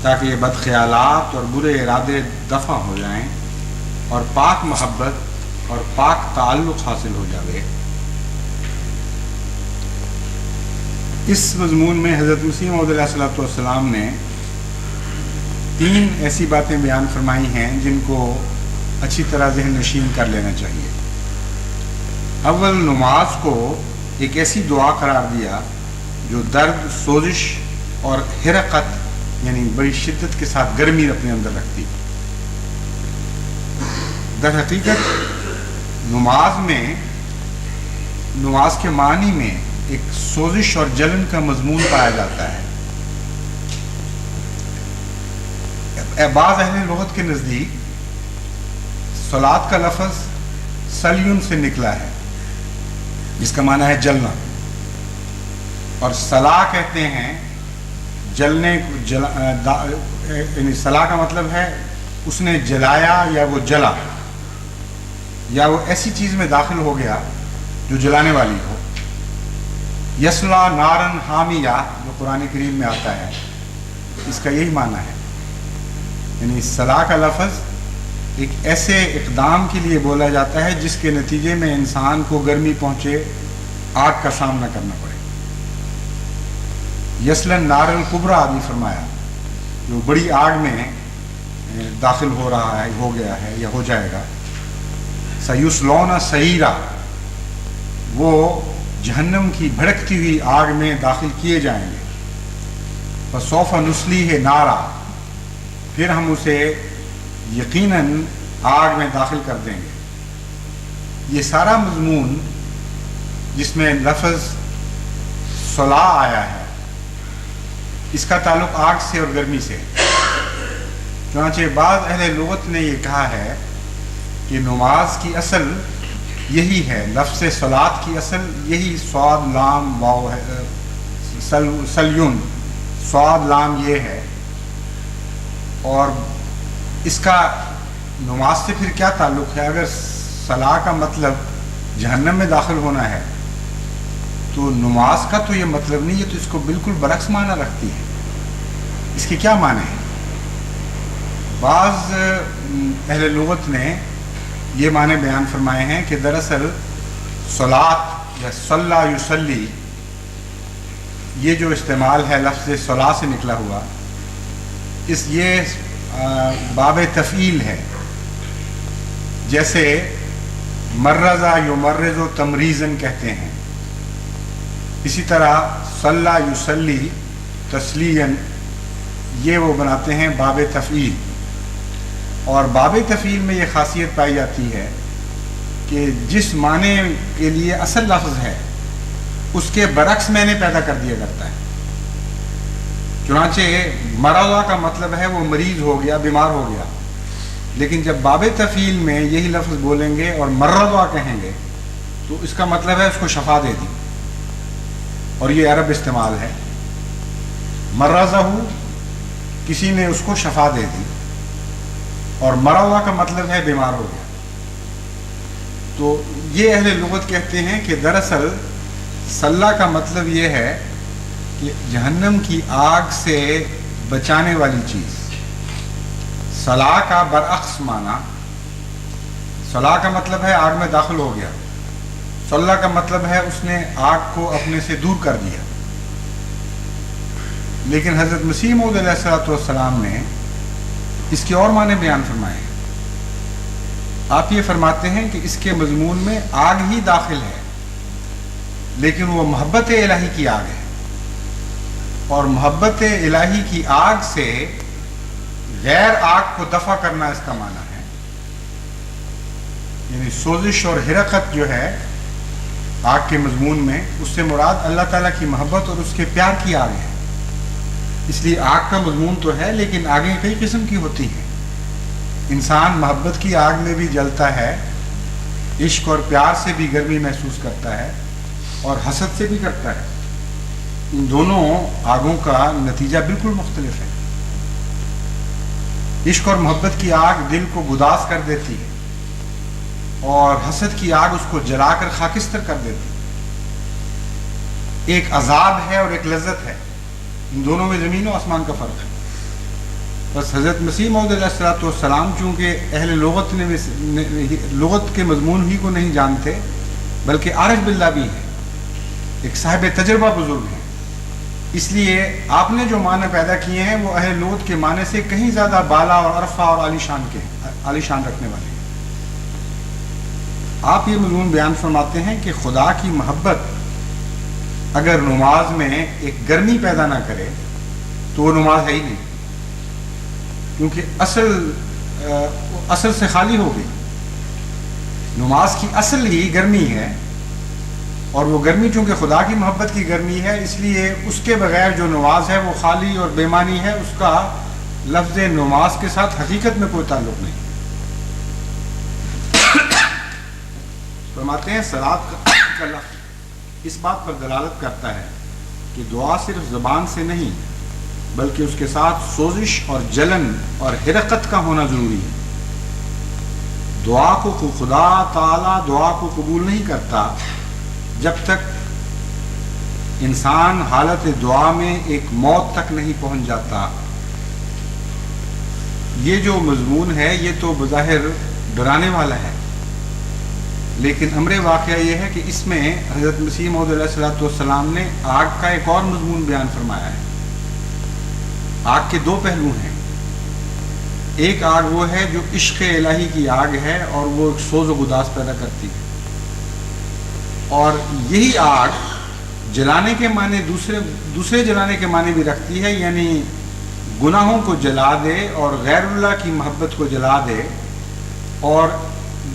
تاکہ یہ بد خیالات اور برے ارادے دفع ہو جائیں اور پاک محبت اور پاک تعلق حاصل ہو جائے. اس مضمون میں حضرت مسیح موعود علیہ السلام نے 3 ایسی باتیں بیان فرمائی ہیں جن کو اچھی طرح ذہن نشین کر لینا چاہیے. اول، نماز کو ایک ایسی دعا قرار دیا جو درد، سوزش اور حرقت یعنی بڑی شدت کے ساتھ گرمی اپنے اندر رکھتی. در حقیقت نماز کے معنی میں ایک سوزش اور جلن کا مضمون پایا جاتا ہے. بعض اہل لغت کے نزدیک صلاۃ کا لفظ سلیون سے نکلا ہے جس کا معنی ہے جلنا، اور صلاح کہتے ہیں جلنے، یعنی صلاح کا مطلب ہے اس نے جلایا یا وہ جلا یا وہ ایسی چیز میں داخل ہو گیا جو جلانے والی ہو. یسلا نارن حامیہ جو قرآن کریم میں آتا ہے اس کا یہی معنی ہے. یعنی صلاح کا لفظ ایک ایسے اقدام کے لیے بولا جاتا ہے جس کے نتیجے میں انسان کو گرمی پہنچے، آگ کا سامنا کرنا پڑے. یسلن نار الکبریٰ بھی فرمایا جو بڑی آگ میں داخل ہو رہا ہے، ہو گیا ہے یا ہو جائے گا. سیسلون سعیرا، وہ جہنم کی بھڑکتی ہوئی آگ میں داخل کیے جائیں گے. فسوف نصلیہ نارا، پھر ہم اسے یقیناً آگ میں داخل کر دیں گے. یہ سارا مضمون جس میں لفظ صلاح آیا ہے اس کا تعلق آگ سے اور گرمی سے. چنانچہ بعض اہل لغت نے یہ کہا ہے کہ نماز کی اصل یہی ہے، لفظ صلاۃ کی اصل یہی صاد لام واو ہے، سلیون صاد لام یہ ہے. اور اس کا نماز سے پھر کیا تعلق ہے؟ اگر صلاح کا مطلب جہنم میں داخل ہونا ہے تو نماز کا تو یہ مطلب نہیں ہے، تو اس کو بالکل برعکس معنی رکھتی ہے. اس کے کیا معنی ہے؟ بعض اہل لغت نے یہ معنی بیان فرمائے ہیں کہ دراصل صلاۃ یا صلی یصلی، یہ جو استعمال ہے لفظ صلاح سے نکلا ہوا، یہ باب تفعیل ہے. جیسے مرزا یمرز و تمریزن کہتے ہیں، اسی طرح صلی یصلی تسلین، یہ وہ بناتے ہیں باب تفعیل. اور باب تفعیل میں یہ خاصیت پائی جاتی ہے کہ جس معنی کے لیے اصل لفظ ہے اس کے برعکس معنی پیدا کر دیا کرتا ہے. چنانچہ مرضا کا مطلب ہے وہ مریض ہو گیا، بیمار ہو گیا، لیکن جب باب تفعیل میں یہی لفظ بولیں گے اور مرضا کہیں گے تو اس کا مطلب ہے اس کو شفا دے دی. اور یہ عرب استعمال ہے. مرضہ، کسی نے اس کو شفا دے دی، اور مرضا کا مطلب ہے بیمار ہو گیا. تو یہ اہل لغت کہتے ہیں کہ دراصل صلاح کا مطلب یہ ہے کہ جہنم کی آگ سے بچانے والی چیز. صلاح کا برعکس معنی، صلاح کا مطلب ہے آگ میں داخل ہو گیا، صلاح کا مطلب ہے اس نے آگ کو اپنے سے دور کر دیا. لیکن حضرت مسیح موعود علیہ السلام نے اس کے اور معنی بیان فرمائے. آپ یہ فرماتے ہیں کہ اس کے مضمون میں آگ ہی داخل ہے، لیکن وہ محبت الہی کی آگ ہے، اور محبت الہی کی آگ سے غیر آگ کو دفع کرنا اس کا معنی ہے، یعنی سوزش اور حرقت جو ہے آگ کے مضمون میں، اس سے مراد اللہ تعالیٰ کی محبت اور اس کے پیار کی آگ ہے۔ اس لیے آگ کا مضمون تو ہے، لیکن آگیں کئی قسم کی ہوتی ہیں۔ انسان محبت کی آگ میں بھی جلتا ہے، عشق اور پیار سے بھی گرمی محسوس کرتا ہے، اور حسد سے بھی کرتا ہے۔ ان دونوں آگوں کا نتیجہ بالکل مختلف ہے۔ عشق اور محبت کی آگ دل کو گداز کر دیتی ہے، اور حسد کی آگ اس کو جلا کر خاکستر کر دیتی ہے۔ ایک عذاب ہے اور ایک لذت ہے، ان دونوں میں زمین و آسمان کا فرق ہے۔ بس حضرت مسیح موعود علیہ الصلوۃ والسلام چونکہ اہل لغت کے مضمون ہی کو نہیں جانتے، بلکہ عارف باللہ بھی ہیں، ایک صاحب تجربہ بزرگ ہیں، اس لیے آپ نے جو معنی پیدا کیے ہیں وہ اہل لغت کے معنی سے کہیں زیادہ بالا اور عرفہ اور عالی شان رکھنے والے ہیں۔ آپ یہ مضمون بیان فرماتے ہیں کہ خدا کی محبت اگر نماز میں ایک گرمی پیدا نہ کرے تو وہ نماز ہے ہی نہیں، کیونکہ اصل سے خالی ہو گئی۔ نماز کی اصل ہی گرمی ہے، اور وہ گرمی چونکہ خدا کی محبت کی گرمی ہے، اس لیے اس کے بغیر جو نماز ہے وہ خالی اور بے معنی ہے، اس کا لفظ نماز کے ساتھ حقیقت میں کوئی تعلق نہیں۔ فرماتے ہیں صلاۃ کا لفظ اس بات پر دلالت کرتا ہے کہ دعا صرف زبان سے نہیں بلکہ اس کے ساتھ سوزش اور جلن اور حرقت کا ہونا ضروری ہے۔ دعا کو خدا تعالی دعا کو قبول نہیں کرتا جب تک انسان حالت دعا میں ایک موت تک نہیں پہنچ جاتا۔ یہ جو مضمون ہے یہ تو بظاہر ڈرانے والا ہے، لیکن امر واقعہ یہ ہے کہ اس میں حضرت مسیح موعود علیہ الصلوۃ والسلام نے آگ کا ایک اور مضمون بیان فرمایا ہے۔ آگ کے دو پہلو ہیں، ایک آگ وہ ہے جو عشق الہی کی آگ ہے اور وہ ایک سوز و گداز پیدا کرتی ہے، اور یہی آگ جلانے کے معنی دوسرے جلانے کے معنی بھی رکھتی ہے، یعنی گناہوں کو جلا دے اور غیر اللہ کی محبت کو جلا دے اور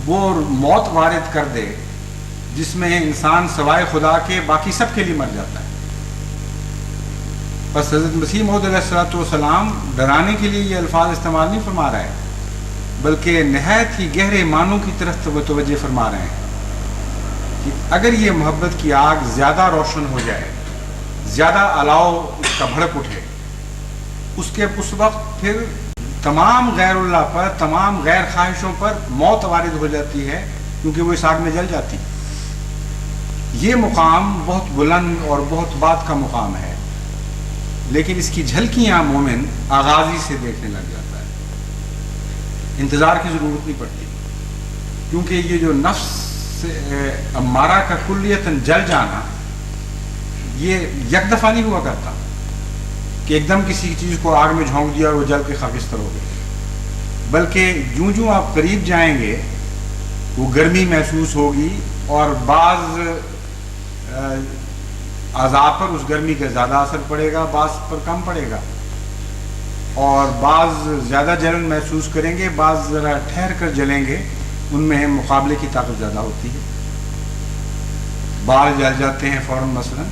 وہ موت وارد کر دے جس میں انسان سوائے خدا کے باقی سب کے لیے مر جاتا ہے۔ بس حضرت مسیح موعود علیہ الصلوۃ والسلام ڈرانے کے لیے یہ الفاظ استعمال نہیں فرما رہے ہیں، بلکہ نہایت ہی گہرے معنوں کی طرف توجہ فرما رہے ہیں کہ اگر یہ محبت کی آگ زیادہ روشن ہو جائے، زیادہ الاؤ اس کا بھڑک اٹھے، اس وقت پھر تمام غیر اللہ پر، تمام غیر خواہشوں پر موت وارد ہو جاتی ہے، کیونکہ وہ اس آگ میں جل جاتی۔ یہ مقام بہت بلند اور بہت بعد کا مقام ہے، لیکن اس کی جھلکیاں مومن آغازی سے دیکھنے لگ جاتا ہے، انتظار کی ضرورت نہیں پڑتی، کیونکہ یہ جو نفس امارہ کا کلیتاً جل جانا یہ یک دفعہ نہیں ہوا کرتا کہ ایک دم کسی چیز کو آگ میں جھونک دیا اور وہ جل کے خاکستر ہو گئی، بلکہ جوں آپ قریب جائیں گے وہ گرمی محسوس ہوگی، اور بعض اعضاء پر اس گرمی کا زیادہ اثر پڑے گا، بعض پر کم پڑے گا، اور بعض زیادہ جلن محسوس کریں گے، بعض ذرا ٹھہر کر جلیں گے، ان میں مقابلے کی طاقت زیادہ ہوتی ہے۔ بال جل جاتے ہیں فوراً، مثلا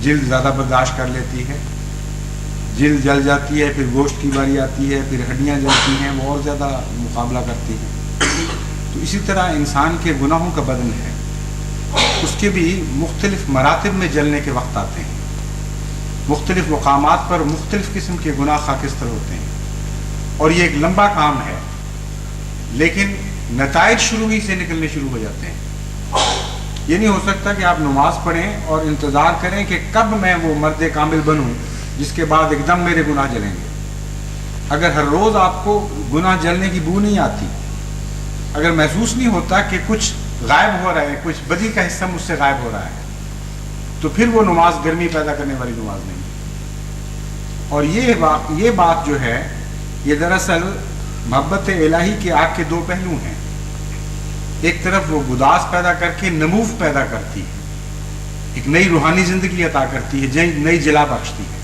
جلد زیادہ برداشت کر لیتی ہے، جلد جل جاتی ہے، پھر گوشت کی باری آتی ہے، پھر ہڈیاں جلتی ہیں، وہ اور زیادہ مقابلہ کرتی ہیں۔ تو اسی طرح انسان کے گناہوں کا بدن ہے، اس کے بھی مختلف مراتب میں جلنے کے وقت آتے ہیں، مختلف مقامات پر مختلف قسم کے گناہ خاکستر ہوتے ہیں، اور یہ ایک لمبا کام ہے، لیکن نتائج شروع ہی سے نکلنے شروع ہو جاتے ہیں۔ یہ نہیں ہو سکتا کہ آپ نماز پڑھیں اور انتظار کریں کہ کب میں وہ مرد کامل بنوں جس کے بعد ایک دم میرے گناہ جلیں گے۔ اگر ہر روز آپ کو گناہ جلنے کی بو نہیں آتی، اگر محسوس نہیں ہوتا کہ کچھ غائب ہو رہا ہے، کچھ بدی کا حصہ مجھ سے غائب ہو رہا ہے، تو پھر وہ نماز گرمی پیدا کرنے والی نماز نہیں۔ اور یہ بات جو ہے یہ دراصل محبت الہی کی آگ کے دو پہلو ہیں۔ ایک طرف وہ گداز پیدا کر کے نموف پیدا کرتی ہے، ایک نئی روحانی زندگی عطا کرتی ہے، نئی جلا بخشتی ہے۔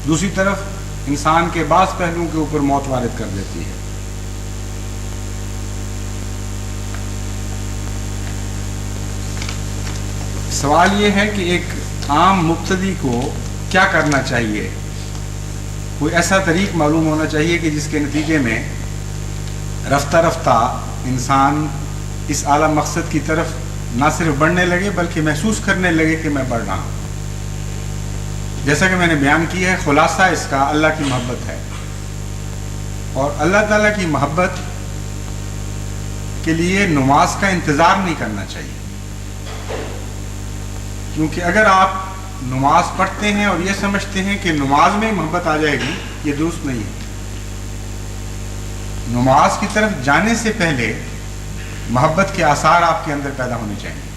دوسری طرف انسان کے بعض پہلوؤں کے اوپر موت وارد کر دیتی ہے۔ سوال یہ ہے کہ ایک عام مبتدی کو کیا کرنا چاہیے؟ کوئی ایسا طریق معلوم ہونا چاہیے کہ جس کے نتیجے میں رفتہ رفتہ انسان اس اعلیٰ مقصد کی طرف نہ صرف بڑھنے لگے بلکہ محسوس کرنے لگے کہ میں بڑھ رہا ہوں۔ جیسا کہ میں نے بیان کیا ہے، خلاصہ اس کا اللہ کی محبت ہے، اور اللہ تعالیٰ کی محبت کے لیے نماز کا انتظار نہیں کرنا چاہیے، کیونکہ اگر آپ نماز پڑھتے ہیں اور یہ سمجھتے ہیں کہ نماز میں محبت آ جائے گی، یہ درست نہیں ہے۔ نماز کی طرف جانے سے پہلے محبت کے آثار آپ کے اندر پیدا ہونے چاہیے،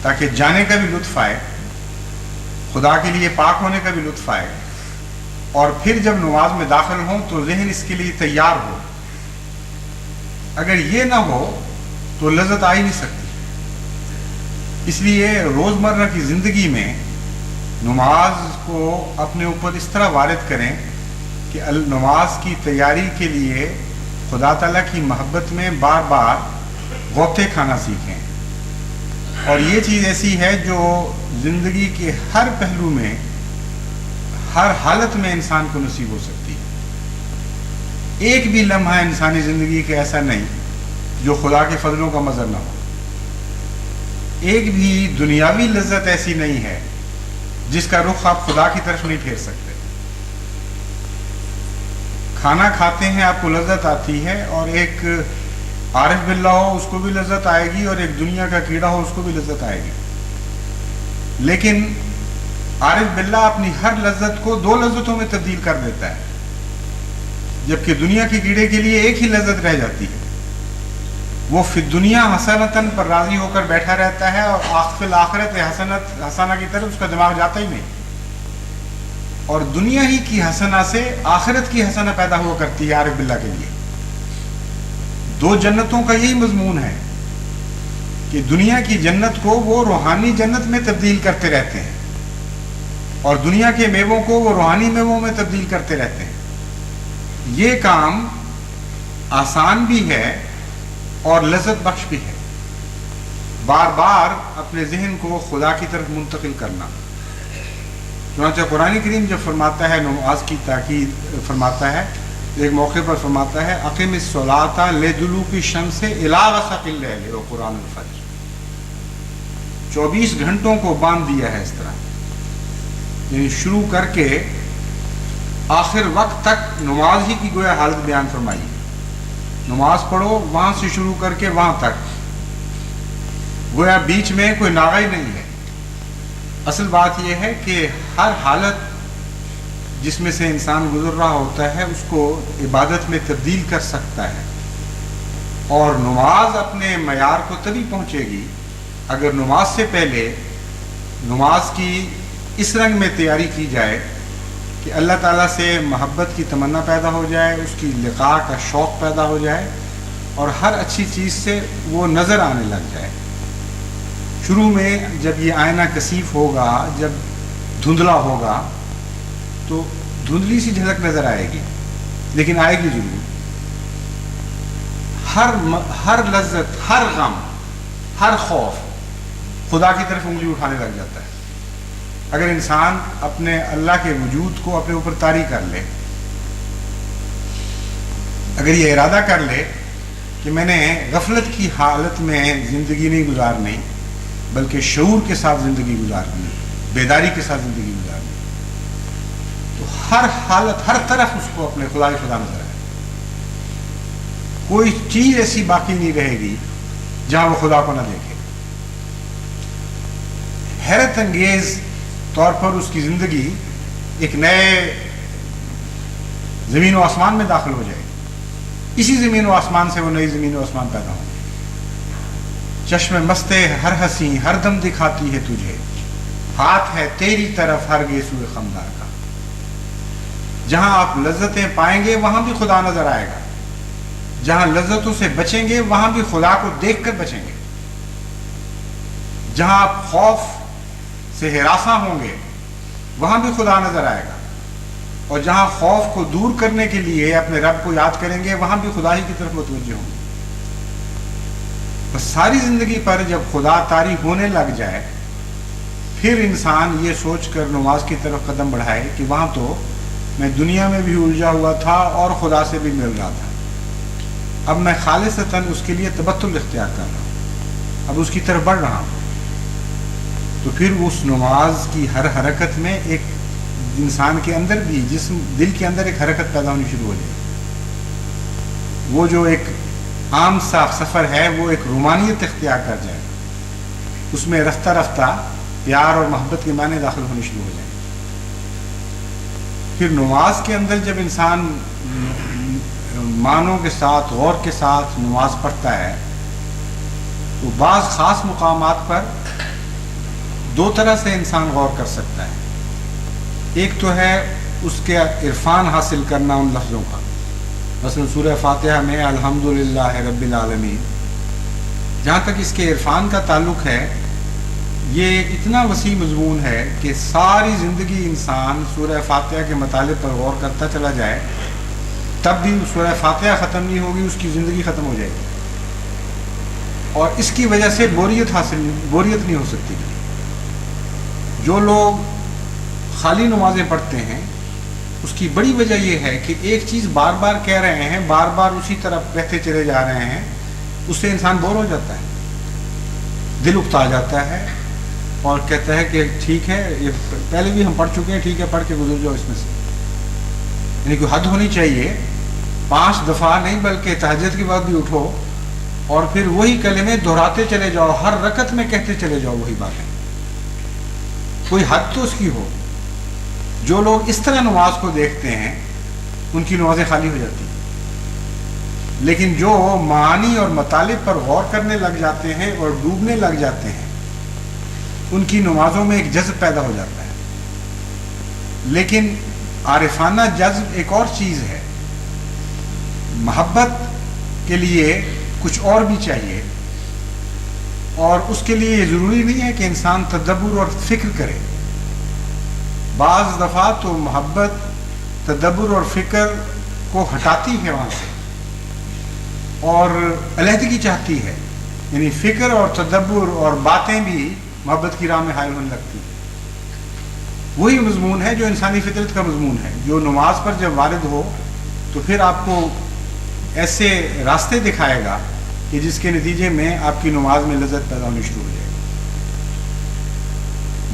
تاکہ جانے کا بھی لطف آئے، خدا کے لیے پاک ہونے کا بھی لطف آئے، اور پھر جب نماز میں داخل ہوں تو ذہن اس کے لیے تیار ہو۔ اگر یہ نہ ہو تو لذت آ ہی نہیں سکتی۔ اس لیے روزمرہ کی زندگی میں نماز کو اپنے اوپر اس طرح وارد کریں کہ نماز کی تیاری کے لیے خدا تعالیٰ کی محبت میں بار بار غوطے کھانا سیکھیں، اور یہ چیز ایسی ہے جو زندگی کے ہر پہلو میں، ہر حالت میں انسان کو نصیب ہو سکتی ہے۔ ایک بھی لمحہ انسانی زندگی کا ایسا نہیں جو خدا کے فضلوں کا مظہر نہ ہو۔ ایک بھی دنیاوی لذت ایسی نہیں ہے جس کا رخ آپ خدا کی طرف نہیں پھیر سکتے۔ کھانا کھاتے ہیں آپ کو لذت آتی ہے، اور ایک عارف باللہ ہو اس کو بھی لذت آئے گی، اور ایک دنیا کا کیڑا ہو اس کو بھی لذت آئے گی۔ لیکن عارف باللہ اپنی ہر لذت کو 2 لذتوں میں تبدیل کر دیتا ہے، جبکہ دنیا کے کیڑے کے لیے ایک ہی لذت رہ جاتی ہے۔ وہ فی الدنیا حسنتاً پر راضی ہو کر بیٹھا رہتا ہے، اور فی الآخرت حسنہ کی طرف اس کا دماغ جاتا ہی نہیں، اور دنیا ہی کی حسنہ سے آخرت کی حسنہ پیدا ہوا کرتی ہے عارف باللہ کے لیے۔ 2 جنتوں کا یہی مضمون ہے کہ دنیا کی جنت کو وہ روحانی جنت میں تبدیل کرتے رہتے ہیں، اور دنیا کے میووں کو وہ روحانی میووں میں تبدیل کرتے رہتے ہیں۔ یہ کام آسان بھی ہے اور لذت بخش بھی ہے، بار بار اپنے ذہن کو خدا کی طرف منتقل کرنا۔ چنانچہ قرآن کریم جب فرماتا ہے، نماز کی تاکید فرماتا ہے، ایک موقع پر فرماتا ہے اقم الصلاۃ لدلوک الشمس الی غسق اللیل وقرآن الفجر۔ 24 گھنٹوں کو باندھ دیا ہے اس طرح، یعنی شروع کر کے آخر وقت تک نماز ہی کی گویا حالت بیان فرمائی۔ نماز پڑھو وہاں سے شروع کر کے وہاں تک، گویا بیچ میں کوئی ناغہ ہی نہیں ہے۔ اصل بات یہ ہے کہ ہر حالت جس میں سے انسان گزر رہا ہوتا ہے اس کو عبادت میں تبدیل کر سکتا ہے، اور نماز اپنے معیار کو تبھی پہنچے گی اگر نماز سے پہلے نماز کی اس رنگ میں تیاری کی جائے کہ اللہ تعالیٰ سے محبت کی تمنا پیدا ہو جائے، اس کی لقاء کا شوق پیدا ہو جائے، اور ہر اچھی چیز سے وہ نظر آنے لگ جائے۔ شروع میں جب یہ آئینہ کثیف ہوگا، جب دھندلا ہوگا تو دھندلی سی جھلک نظر آئے گی، لیکن آئے گی ضرور۔ ہر لذت، ہر غم، ہر خوف خدا کی طرف انگلی اٹھانے لگ جاتا ہے اگر انسان اپنے اللہ کے وجود کو اپنے اوپر طاری کر لے، اگر یہ ارادہ کر لے کہ میں نے غفلت کی حالت میں زندگی نہیں گزارنی بلکہ شعور کے ساتھ زندگی گزارنی، بیداری کے ساتھ زندگی گزارنی، تو ہر حالت، ہر طرف اس کو اپنے خدا نظر آئے۔ کوئی چیز ایسی باقی نہیں رہے گی جہاں وہ خدا کو نہ دیکھے۔ حیرت انگیز طور پر اس کی زندگی ایک نئے زمین و آسمان میں داخل ہو جائے گی۔ اسی زمین و آسمان سے وہ نئی زمین و آسمان پیدا ہوں گے۔ چشم مستے ہر ہنسی ہر دم دکھاتی ہے تجھے، ہاتھ ہے تیری طرف ہر گیسوئے خمدار کا۔ جہاں آپ لذتیں پائیں گے وہاں بھی خدا نظر آئے گا، جہاں لذتوں سے بچیں گے وہاں بھی خدا کو دیکھ کر بچیں گے، جہاں آپ خوف سے ہراساں ہوں گے وہاں بھی خدا نظر آئے گا، اور جہاں خوف کو دور کرنے کے لیے اپنے رب کو یاد کریں گے وہاں بھی خدا ہی کی طرف متوجہ ہوں گے. بس ساری زندگی پر جب خدا طاری ہونے لگ جائے پھر انسان یہ سوچ کر نماز کی طرف قدم بڑھائے کہ وہاں تو میں دنیا میں بھی الجھا ہوا تھا اور خدا سے بھی مل رہا تھا، اب میں خالصتاً اس کے لیے تبتل اختیار کر رہا ہوں، اب اس کی طرف بڑھ رہا ہوں. تو پھر اس نماز کی ہر حرکت میں ایک انسان کے اندر بھی دل کے اندر ایک حرکت پیدا ہونی شروع ہو جائے. وہ جو ایک عام سا سفر ہے وہ ایک رومانیت اختیار کر جائے، اس میں رفتہ رفتہ پیار اور محبت کے معنی داخل ہونے شروع ہو جائیں. پھر نماز کے اندر جب انسان معنوں کے ساتھ غور کے ساتھ نماز پڑھتا ہے تو بعض خاص مقامات پر دو طرح سے انسان غور کر سکتا ہے. ایک تو ہے اس کے عرفان حاصل کرنا ان لفظوں کا، مثلا سورہ فاتحہ میں الحمدللہ رب العالمین، جہاں تک اس کے عرفان کا تعلق ہے یہ اتنا وسیع مضمون ہے کہ ساری زندگی انسان سورہ فاتحہ کے مطالب پر غور کرتا چلا جائے تب بھی سورہ فاتحہ ختم نہیں ہوگی، اس کی زندگی ختم ہو جائے گی، اور اس کی وجہ سے بوریت نہیں ہو سکتی. جو لوگ خالی نمازیں پڑھتے ہیں اس کی بڑی وجہ یہ ہے کہ ایک چیز بار بار کہہ رہے ہیں، بار بار اسی طرف بہتے چلے جا رہے ہیں، اس سے انسان بور ہو جاتا ہے، دل اکتا جاتا ہے اور کہتا ہے کہ ٹھیک ہے یہ پہلے بھی ہم پڑھ چکے ہیں، ٹھیک ہے پڑھ کے گزر جاؤ اس میں سے. یعنی کوئی حد ہونی چاہیے، 5 دفعہ نہیں بلکہ تہجد کے بعد بھی اٹھو اور پھر وہی کلمے دہراتے چلے جاؤ، ہر رکعت میں کہتے چلے جاؤ وہی باتیں، کوئی حد تو اس کی ہو. جو لوگ اس طرح نماز کو دیکھتے ہیں ان کی نمازیں خالی ہو جاتی ہیں، لیکن جو معانی اور مطالب پر غور کرنے لگ جاتے ہیں اور ڈوبنے لگ جاتے ہیں ان کی نمازوں میں ایک جذب پیدا ہو جاتا ہے. لیکن عارفانہ جذب ایک اور چیز ہے، محبت کے لیے کچھ اور بھی چاہیے، اور اس کے لیے یہ ضروری نہیں ہے کہ انسان تدبر اور فکر کرے. بعض دفعہ تو محبت تدبر اور فکر کو ہٹاتی ہے وہاں سے اور علیحدگی چاہتی ہے، یعنی فکر اور تدبر اور باتیں بھی محبت کی راہ میں حائل ہونے لگتی ہیں. وہی مضمون ہے جو انسانی فطرت کا مضمون ہے، جو نماز پر جب وارد ہو تو پھر آپ کو ایسے راستے دکھائے گا کہ جس کے نتیجے میں آپ کی نماز میں لذت پیدا ہونی شروع ہو جائے گی.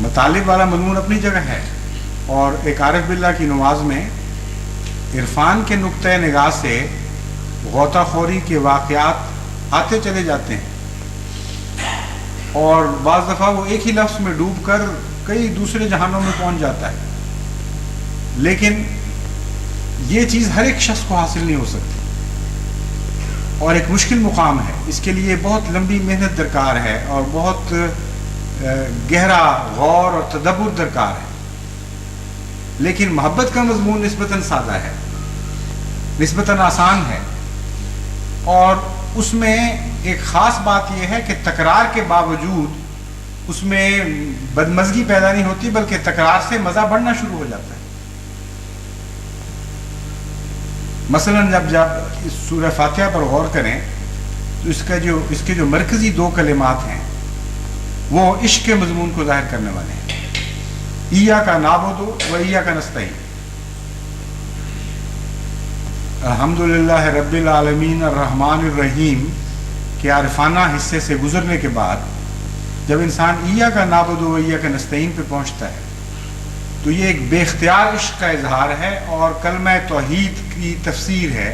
مطالب والا مضمون اپنی جگہ ہے، اور ایک عارف باللہ کی نماز میں عرفان کے نقطۂ نگاہ سے غوطہ خوری کے واقعات آتے چلے جاتے ہیں، اور بعض دفعہ وہ ایک ہی لفظ میں ڈوب کر کئی دوسرے جہانوں میں پہنچ جاتا ہے. لیکن یہ چیز ہر ایک شخص کو حاصل نہیں ہو سکتی اور ایک مشکل مقام ہے. اس کے لیے بہت لمبی محنت درکار ہے اور بہت گہرا غور اور تدبر درکار ہے. لیکن محبت کا مضمون نسبتاً سادہ ہے، نسبتاً آسان ہے، اور اس میں ایک خاص بات یہ ہے کہ تکرار کے باوجود اس میں بدمزگی پیدا نہیں ہوتی بلکہ تکرار سے مزہ بڑھنا شروع ہو جاتا ہے. مثلاً جب اس سورہ فاتحہ پر غور کریں تو اس کے جو مرکزی 2 کلمات ہیں وہ عشق کے مضمون کو ظاہر کرنے والے ہیں. ایاک نعبد و ایاک نستعین، الحمدللہ رب العالمین الرحمن الرحیم کے عارفانہ حصے سے گزرنے کے بعد جب انسان ایاک نعبد و ایاک نستعین پہ پہنچتا ہے تو یہ ایک بے اختیار عشق کا اظہار ہے اور کلمہ توحید کی تفسیر ہے.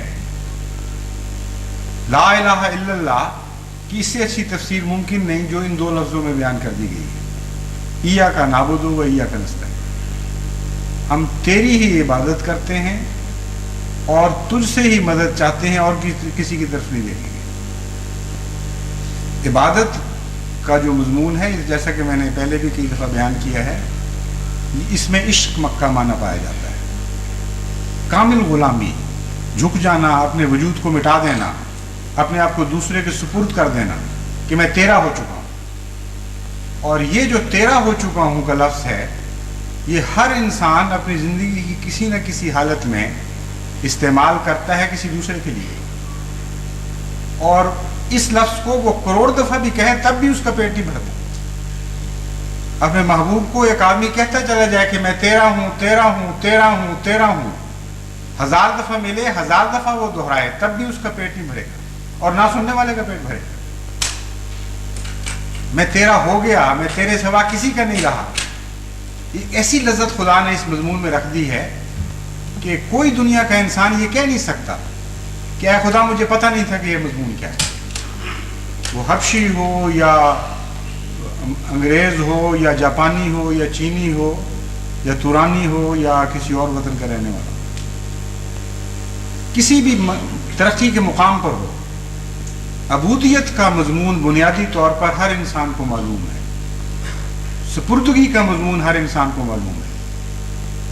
لا الہ الا اللہ کی اس سے اچھی تفسیر ممکن نہیں جو ان 2 لفظوں میں بیان کر دی گئی ہے. ایاک نعبد و ایاک نستعین، ہم تیری ہی عبادت کرتے ہیں اور تجھ سے ہی مدد چاہتے ہیں اور کسی کی طرف نہیں دیکھیں گے. عبادت کا جو مضمون ہے جیسا کہ میں نے پہلے بھی کئی دفعہ بیان کیا ہے، اس میں عشق کا معنی پایا جاتا ہے. کامل غلامی، جھک جانا، اپنے وجود کو مٹا دینا، اپنے آپ کو دوسرے کے سپرد کر دینا کہ میں تیرا ہو چکا ہوں. اور یہ جو تیرا ہو چکا ہوں کا لفظ ہے یہ ہر انسان اپنی زندگی کی کسی نہ کسی حالت میں استعمال کرتا ہے کسی دوسرے کے لیے، اور اس لفظ کو وہ کروڑ دفعہ بھی کہے تب بھی اس کا پیٹ نہیں بھرتا۔ اپنے محبوب کو ایک آدمی کہتا چلا جائے کہ میں تیرا ہوں تیرا ہوں تیرا ہوں تیرا ہوں، 1000 دفعہ ملے، 1000 دفعہ وہ دہرائے تب بھی اس کا پیٹ نہیں بھرے گا، اور نہ سننے والے کا پیٹ بھرے گا۔ میں تیرا ہو گیا، میں تیرے سوا کسی کا نہیں رہا، ایک ایسی لذت خدا نے اس مضمون میں رکھ دی ہے کہ کوئی دنیا کا انسان یہ کہہ نہیں سکتا کہ اے خدا مجھے پتہ نہیں تھا کہ یہ مضمون کیا ہے۔ وہ حبشی ہو یا انگریز ہو یا جاپانی ہو یا چینی ہو یا تورانی ہو یا کسی اور وطن کا رہنے والا، کسی بھی ترقی کے مقام پر ہو، عبودیت کا مضمون بنیادی طور پر ہر انسان کو معلوم ہے، سپردگی کا مضمون ہر انسان کو معلوم ہے،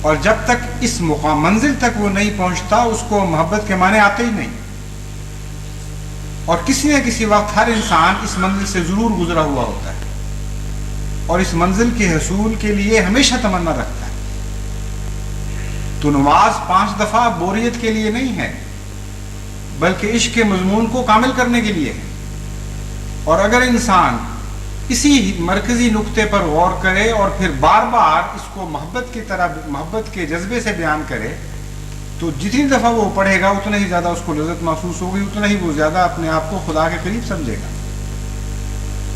اور جب تک اس مقام منزل تک وہ نہیں پہنچتا اس کو محبت کے معنی آتے ہی نہیں، اور کسی نہ کسی وقت ہر انسان اس منزل سے ضرور گزرا ہوا ہوتا ہے، اور اس منزل کے حصول کے لیے ہمیشہ تمنا رکھتا ہے۔ تو نماز 5 دفعہ بوریت کے لیے نہیں ہے، بلکہ عشق کے مضمون کو کامل کرنے کے لیے ہے، اور اگر انسان اسی مرکزی نقطے پر غور کرے اور پھر بار بار اس کو محبت کی طرح، محبت کے جذبے سے بیان کرے، تو جتنی دفعہ وہ پڑھے گا اتنا ہی زیادہ اس کو لذت محسوس ہوگی، اتنا ہی وہ زیادہ اپنے آپ کو خدا کے قریب سمجھے گا،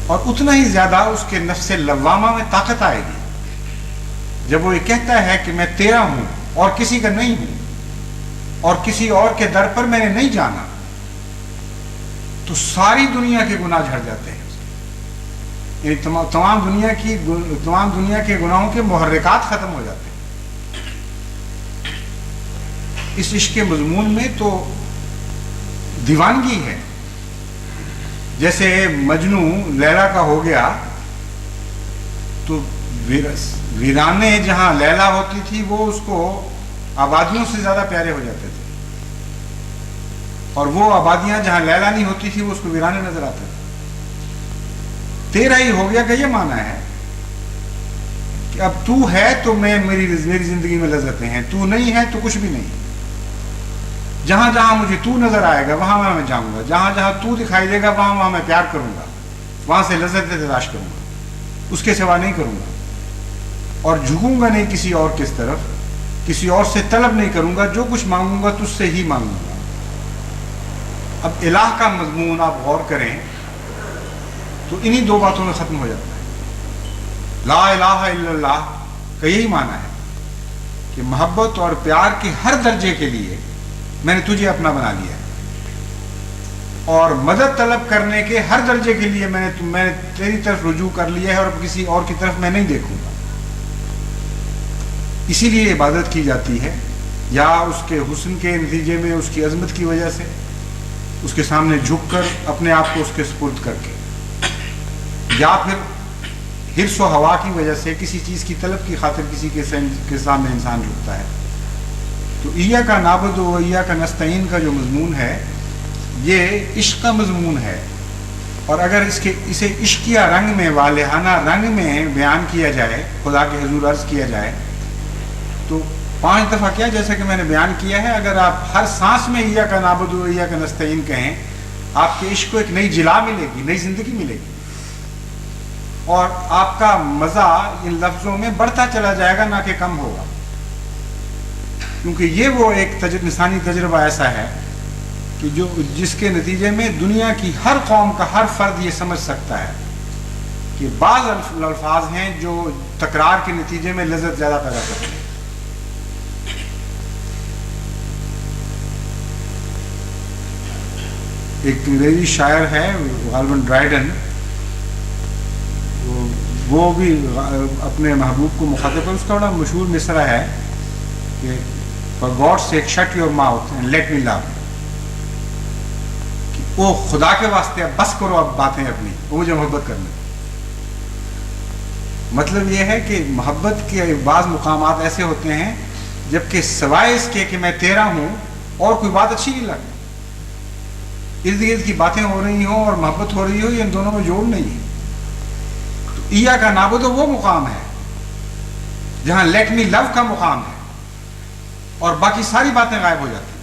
اور اتنا ہی زیادہ اس کے نفس لوامہ میں طاقت آئے گی۔ جب وہ یہ کہتا ہے کہ میں تیرا ہوں اور کسی کا نہیں ہوں، اور کسی اور کے در پر میں نے نہیں جانا، تو ساری دنیا کے گناہ جھڑ جاتے ہیں، یعنی تمام دنیا کے گناہوں کے محرکات ختم ہو جاتے ہیں۔ اس عشق کے مضمون میں تو دیوانگی ہے، جیسے مجنو لیلا کا ہو گیا تو ویرانے جہاں لیلا ہوتی تھی وہ اس کو آبادیوں سے زیادہ پیارے ہو جاتے تھے، اور وہ آبادیاں جہاں لیلا نہیں ہوتی تھی وہ اس کو ویرانے نظر آتے تھے۔ تیرا ہی ہو گیا کا یہ معنی ہے کہ اب تو ہے تو میری زندگی میں لذتیں ہیں، تو نہیں ہے تو کچھ بھی نہیں۔ جہاں جہاں مجھے تو نظر آئے گا وہاں وہاں میں جاؤں گا، جہاں جہاں تو دکھائی دے گا وہاں وہاں میں پیار کروں گا، وہاں سے لذت تلاش کروں گا، اس کے سوا نہیں کروں گا، اور جھکوں گا نہیں کسی اور کس طرف، کسی اور سے طلب نہیں کروں گا، جو کچھ مانگوں گا تجھ سے ہی مانگوں گا۔ اب الہ کا مضمون آپ غور کریں تو انہی 2 باتوں میں ختم ہو جاتا ہے۔ لا الہ الا اللہ کا یہی معنی ہے کہ محبت اور پیار کے ہر درجے کے لیے میں نے تجھے اپنا بنا لیا ہے، اور مدد طلب کرنے کے ہر درجے کے لیے میں نے تیری طرف رجوع کر لیا ہے، اور اب کسی اور کی طرف میں نہیں دیکھوں گا۔ اسی لیے عبادت کی جاتی ہے، یا اس کے حسن کے نتیجے میں، اس کی عظمت کی وجہ سے، اس کے سامنے جھک کر اپنے آپ کو اس کے سپرد کر کے، یا پھر حرص و ہوا کی وجہ سے کسی چیز کی طلب کی خاطر کسی کے سامنے انسان جھکتا ہے۔ تو ایاک نعبد و ایاک نستعین کا جو مضمون ہے یہ عشق کا مضمون ہے، اور اگر اسے عشقیہ رنگ میں، والہانہ رنگ میں بیان کیا جائے، خدا کے حضور عرض کیا جائے، تو 5 دفعہ کیا، جیسا کہ میں نے بیان کیا ہے، اگر آپ ہر سانس میں ایاک نعبد و ایاک نستعین کہیں، آپ کے عشق کو ایک نئی جلا ملے گی، نئی زندگی ملے گی، اور آپ کا مزہ ان لفظوں میں بڑھتا چلا جائے گا، نہ کہ کم ہوگا، کیونکہ یہ وہ ایک انسانی تجربہ ایسا ہے کہ جس کے نتیجے میں دنیا کی ہر قوم کا ہر فرد یہ سمجھ سکتا ہے کہ بعض الفاظ ہیں جو تکرار کے نتیجے میں لذت زیادہ پیدا کرتے ہیں۔ ایک انگریزی شاعر ہے غالباً ڈرائیڈن، وہ بھی اپنے محبوب کو مخاطب پر، اس کا بڑا مشہور مصرع ہے کہ For God's sake shut your mouth and let me love. وہ خدا کے واسطے اب بس کرو اب باتیں اپنی، وہ مجھے محبت کرنے۔ مطلب یہ ہے کہ محبت کے بعض مقامات ایسے ہوتے ہیں جبکہ سوائے اس کے کہ میں تیرا ہوں اور کوئی بات اچھی نہیں لگتی، ارد گرد کی باتیں ہو رہی ہوں اور محبت ہو رہی ہو، یہ ان دونوں میں جوڑ نہیں ہے۔ تو ایاک نعبد وہ مقام ہے جہاں لیٹ می لو کا مقام ہے اور باقی ساری باتیں غائب ہو جاتی ہیں۔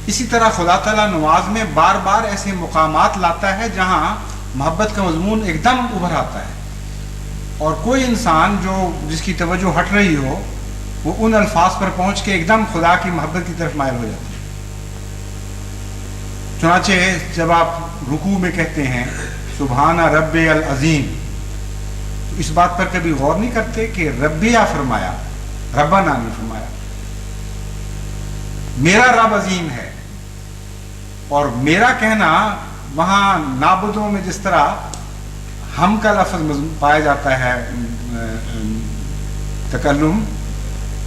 اسی طرح خدا تعالیٰ نماز میں بار بار ایسے مقامات لاتا ہے جہاں محبت کا مضمون ایک دم ابھر آتا ہے، اور کوئی انسان جس کی توجہ ہٹ رہی ہو وہ ان الفاظ پر پہنچ کے ایک دم خدا کی محبت کی طرف مائل ہو جاتا ہے۔ چنانچہ جب آپ رکوع میں کہتے ہیں سبحان رب العظیم، تو اس بات پر کبھی غور نہیں کرتے کہ ربیہ فرمایا، ربنا نہیں فرمایا۔ میرا رب عظیم ہے، اور میرا کہنا وہاں نابودوں میں جس طرح ہم کا لفظ پایا جاتا ہے، تکلم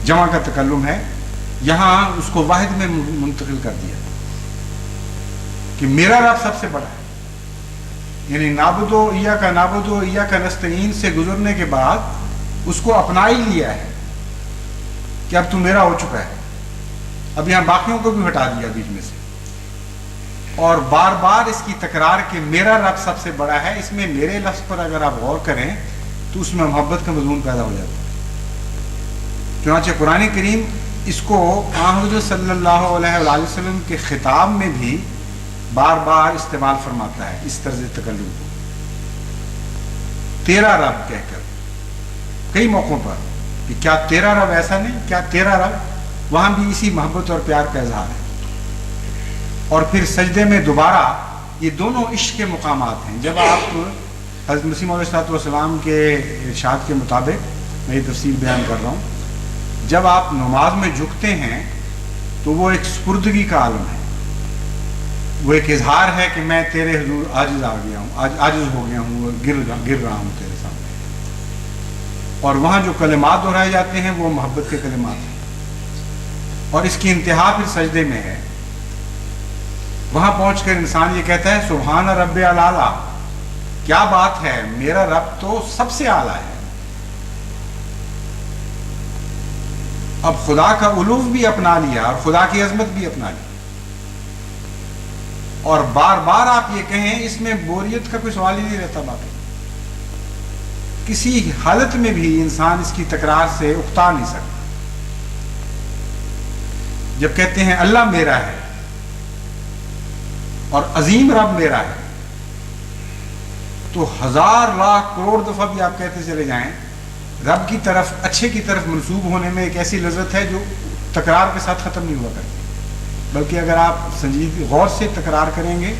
جمع کا تکلم ہے، یہاں اس کو واحد میں منتقل کر دیا کہ میرا رب سب سے بڑا ہے۔ یعنی نابودو ایاک نستعین سے گزرنے کے بعد اس کو اپنا ہی لیا ہے کہ اب تو میرا ہو چکا ہے، اب یہاں باقیوں کو بھی ہٹا دیا بیچ میں سے، اور بار بار اس کی تکرار کہ میرا رب سب سے بڑا ہے۔ اس میں میرے لفظ پر اگر آپ غور کریں تو اس میں محبت کا مضمون پیدا ہو جاتا ہے۔ چنانچہ قرآن کریم اس کو حضرت صلی اللہ علیہ وآلہ وسلم کے خطاب میں بھی بار بار استعمال فرماتا ہے، اس طرز تکلم کو تیرا رب کہہ کر کئی موقعوں پر، کہ کیا تیرا رب ایسا نہیں، کیا تیرا رب، وہاں بھی اسی محبت اور پیار کا اظہار ہے۔ اور پھر سجدے میں دوبارہ، یہ دونوں عشق کے مقامات ہیں۔ جب آپ حضرت مسیح موعود علیہ السلام کے ارشاد کے مطابق میں یہ تفصیل بیان کر رہا ہوں، جب آپ نماز میں جھکتے ہیں تو وہ ایک سپردگی کا عالم ہے، وہ ایک اظہار ہے کہ میں تیرے حضور عاجز ہو گیا ہوں، گر رہا ہوں تیرے سامنے۔ اور وہاں جو کلمات دہرائے جاتے ہیں وہ محبت کے کلمات ہیں، اور اس کی انتہا پھر سجدے میں ہے۔ وہاں پہنچ کر انسان یہ کہتا ہے سبحان رب العلیٰ، کیا بات ہے، میرا رب تو سب سے اعلیٰ ہے۔ اب خدا کا علو بھی اپنا لیا اور خدا کی عظمت بھی اپنا لی، اور بار بار آپ یہ کہیں، اس میں بوریت کا کوئی سوال ہی نہیں رہتا۔ باقی کسی حالت میں بھی انسان اس کی تکرار سے اکتا نہیں سکتا۔ جب کہتے ہیں اللہ میرا ہے اور عظیم رب میرا ہے، تو ہزار لاکھ کروڑ دفعہ بھی آپ کہتے چلے جائیں، رب کی طرف، اچھے کی طرف منسوب ہونے میں ایک ایسی لذت ہے جو تکرار کے ساتھ ختم نہیں ہوا کرتی، بلکہ اگر آپ سنجیدگی غور سے تکرار کریں گے،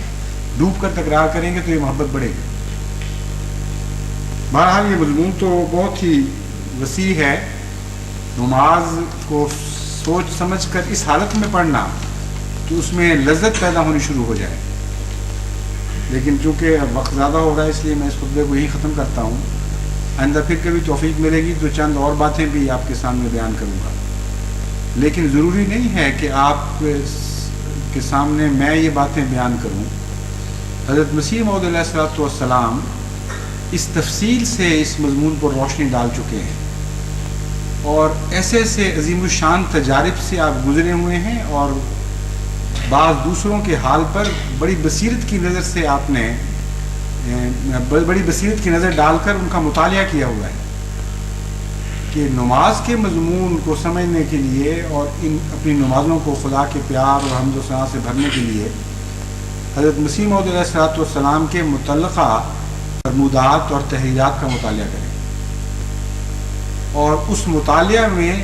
ڈوب کر تکرار کریں گے تو یہ محبت بڑھے گی۔ بہرحال یہ مضمون تو بہت ہی وسیع ہے۔ نماز کو سوچ سمجھ کر اس حالت میں پڑھنا کہ اس میں لذت پیدا ہونی شروع ہو جائے، لیکن چونکہ وقت زیادہ ہو رہا ہے اس لیے میں اس خطبے کو یہی ختم کرتا ہوں۔ آئندہ پھر کبھی توفیق ملے گی تو چند اور باتیں بھی آپ کے سامنے بیان کروں گا، لیکن ضروری نہیں ہے کہ آپ کے سامنے میں یہ باتیں بیان کروں۔ حضرت مسیح موعود علیہ السلام اس تفصیل سے اس مضمون پر روشنی ڈال چکے ہیں، اور ایسے ایسے عظیم الشان تجارب سے آپ گزرے ہوئے ہیں، اور بعض دوسروں کے حال پر بڑی بصیرت کی نظر سے آپ نے بڑی بصیرت کی نظر ڈال کر ان کا مطالعہ کیا ہوا ہے کہ نماز کے مضمون کو سمجھنے کے لیے اور اپنی نمازوں کو خدا کے پیار اور حمد و ثنا سے بھرنے کے لیے حضرت مسیح موعود علیہ السلام کے متعلقہ فرمودات اور تحریرات کا مطالعہ کریں، اور اس مطالعہ میں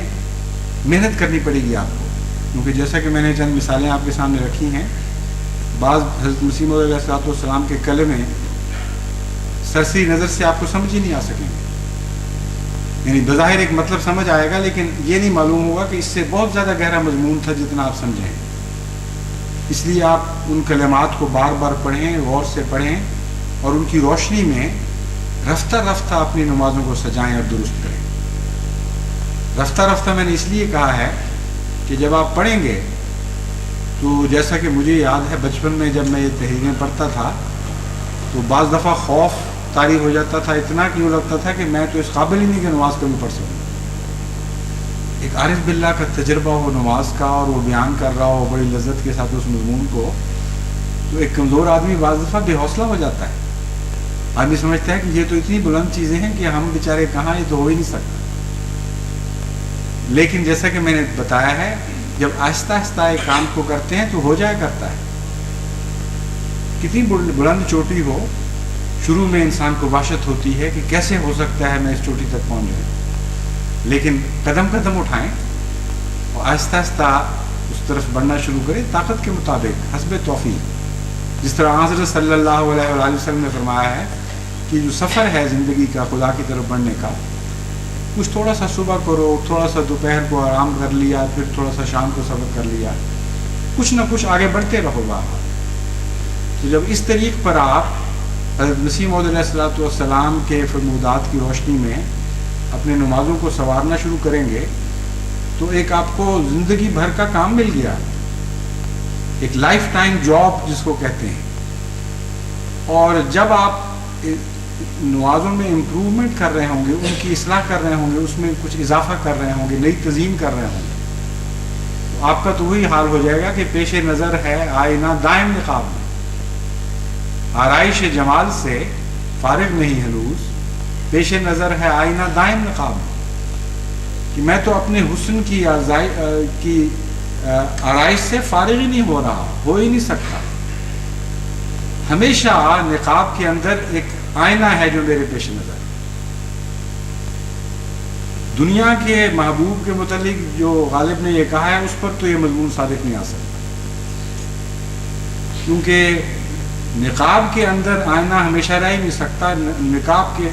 محنت کرنی پڑے گی آپ کو، کیونکہ جیسا کہ میں نے چند مثالیں آپ کے سامنے رکھی ہیں، بعض حضرت مسیح موعود علیہ السلام کے کلمے سرسری نظر سے آپ کو سمجھ ہی نہیں آ سکیں گے، یعنی بظاہر ایک مطلب سمجھ آئے گا لیکن یہ نہیں معلوم ہوگا کہ اس سے بہت زیادہ گہرا مضمون تھا جتنا آپ سمجھیں۔ اس لیے آپ ان کلمات کو بار بار پڑھیں، غور سے پڑھیں، اور ان کی روشنی میں رفتہ رفتہ اپنی نمازوں کو سجائیں اور درست کریں۔ رفتہ رفتہ میں نے اس لیے کہا ہے کہ جب آپ پڑھیں گے تو جیسا کہ مجھے یاد ہے بچپن میں جب میں یہ تحریریں پڑھتا تھا تو بعض دفعہ خوف طاری ہو جاتا تھا، اتنا کہ یوں لگتا تھا کہ میں تو اس قابل ہی نہیں کہ نماز کبھی پڑھ سکوں۔ ایک عارف باللہ کا تجربہ ہو نماز کا اور وہ بیان کر رہا ہو بڑی لذت کے ساتھ اس مضمون کو، تو ایک کمزور آدمی بعض دفعہ بے حوصلہ ہو جاتا ہے۔ آدمی سمجھتا ہے کہ یہ تو اتنی بلند چیزیں ہیں کہ ہم بیچارے کہاں، یہ تو ہو ہی نہیں سکتا۔ لیکن جیسا کہ میں نے بتایا ہے جب آہستہ آہستہ ایک کام کو کرتے ہیں تو ہو جایا کرتا ہے. کتنی بلند چوٹی ہو، شروع میں انسان کو وحشت ہوتی ہے کہ کیسے ہو سکتا ہے میں اس چوٹی تک پہنچ جاؤں، لیکن قدم قدم اٹھائیں اور آہستہ آہستہ اس طرف بڑھنا شروع کریں طاقت کے مطابق حسب توفیق. جس طرح حضرت صلی اللہ علیہ وآلہ وسلم نے فرمایا ہے کہ جو سفر ہے زندگی کا خدا کی طرف بڑھنے کا، کچھ تھوڑا سا صبح کرو، تھوڑا سا دوپہر کو آرام کر لیا، پھر تھوڑا سا شام کو سفر کر لیا، کچھ نہ کچھ آگے بڑھتے رہو باہر. تو جب اس طریق پر آپ حضرت مسیح موعود علیہ الصلوۃ والسلام کے فرمودات کی روشنی میں اپنے نمازوں کو سنوارنا شروع کریں گے تو ایک آپ کو زندگی بھر کا کام مل گیا، ایک لائف ٹائم جاب جس کو کہتے ہیں. اور جب آپ نمازوں میں امپروومنٹ کر رہے ہوں گے، ان کی اصلاح کر رہے ہوں گے، اس میں کچھ اضافہ کر رہے ہوں گے، نئی تزئین کر رہے ہوں گے، تو آپ کا تو وہی حال ہو جائے گا کہ پیش نظر ہے آئینہ دائم نقاب میں، آرائش جمال سے فارغ نہیں ہنوز، پیش نظر ہے آئینہ دائم نقاب میں، کہ میں تو اپنے حسن کی آرائش سے فارغ ہی نہیں ہو رہا، ہو ہی نہیں سکتا. ہمیشہ نقاب کے اندر ایک آئینہ ہے جو میرے پیش نظر. دنیا کے محبوب کے متعلق جو غالب نے یہ کہا ہے اس پر تو یہ مضمون صادق نہیں آ سکتا، کیونکہ نقاب کے اندر آئینہ ہمیشہ رہ ہی نہیں سکتا. نقاب کے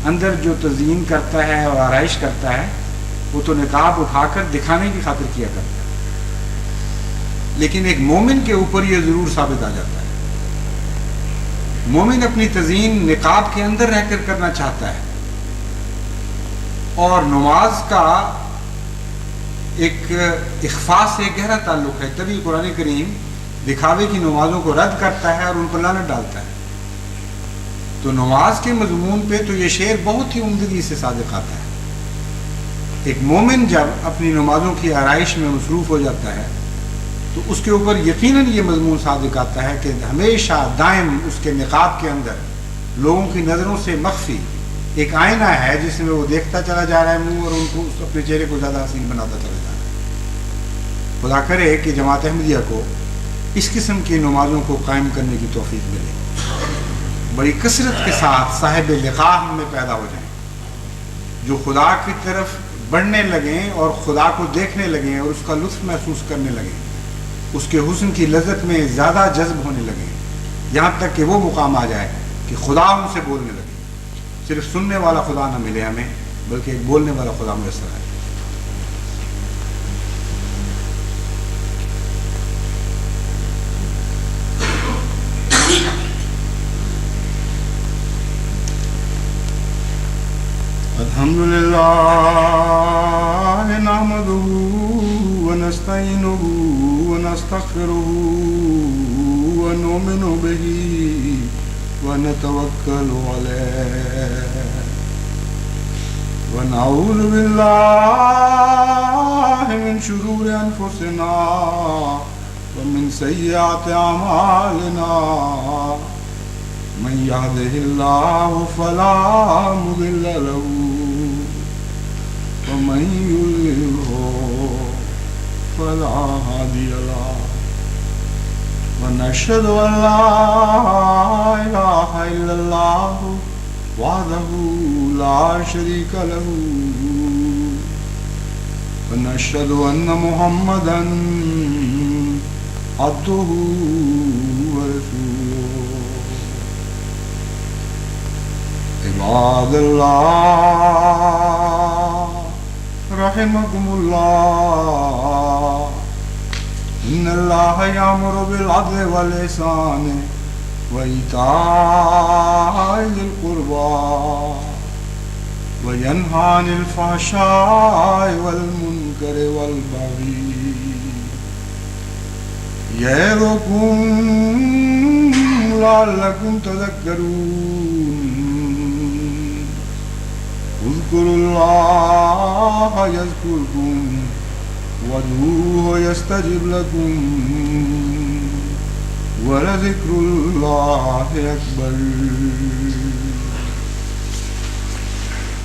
اندر جو تزئین کرتا ہے اور آرائش کرتا ہے وہ تو نقاب اٹھا کر دکھانے کی خاطر کیا کرتا ہے، لیکن ایک مومن کے اوپر یہ ضرور ثابت آ جاتا ہے. مومن اپنی تزئین نقاب کے اندر رہ کر کرنا چاہتا ہے، اور نماز کا ایک اخفاء سے گہرا تعلق ہے، تبھی قرآن کریم دکھاوے کی نمازوں کو رد کرتا ہے اور ان پر لعنت ڈالتا ہے. تو نماز کے مضمون پہ تو یہ شعر بہت ہی عمدگی سے صادق آتا ہے. ایک مومن جب اپنی نمازوں کی آرائش میں مصروف ہو جاتا ہے تو اس کے اوپر یقیناً یہ مضمون صادق آتا ہے کہ ہمیشہ دائم اس کے نقاب کے اندر لوگوں کی نظروں سے مخفی ایک آئینہ ہے جس میں وہ دیکھتا چلا جا رہا ہے منہ، اور ان کو اپنے چہرے کو زیادہ حسین بناتا چلا جا رہا ہے. خدا کرے کہ جماعت احمدیہ کو اس قسم کی نمازوں کو قائم کرنے کی توفیق ملے، بڑی کثرت کے ساتھ صاحب لقاء ہم میں پیدا ہو جائیں، جو خدا کی طرف بڑھنے لگیں اور خدا کو دیکھنے لگیں اور اس کا لطف محسوس کرنے لگیں، اس کے حسن کی لذت میں زیادہ جذب ہونے لگے، یہاں تک کہ وہ مقام آ جائے کہ خدا ان سے بولنے لگے. صرف سننے والا خدا نہ ملے ہمیں، بلکہ ایک بولنے والا خدا میسر آئے. الحمدللہ نحمدہ ونستعینہ ونستغفرہ ونؤمن بہ ونتوکل علیہ ونعوذ باللہ من شرور انفسنا ومن سیئات اعمالنا من یهده اللہ فلا مضل له ومن يضلل فلا هادي له ونشهد أن لا إله إلا الله وحده لا شريك له ونشهد أن محمدا عبده ورسوله. عباد الله رحمكم الله، إن الله يأمر بالعدل والإحسان وإيتاء ذي القربى وينهى عن الفحشاء والمنكر والبغي يعظكم لعلكم تذكرون. اذكروا الله يذكركم وادعوه يستجب لكم ولذكر الله أكبر.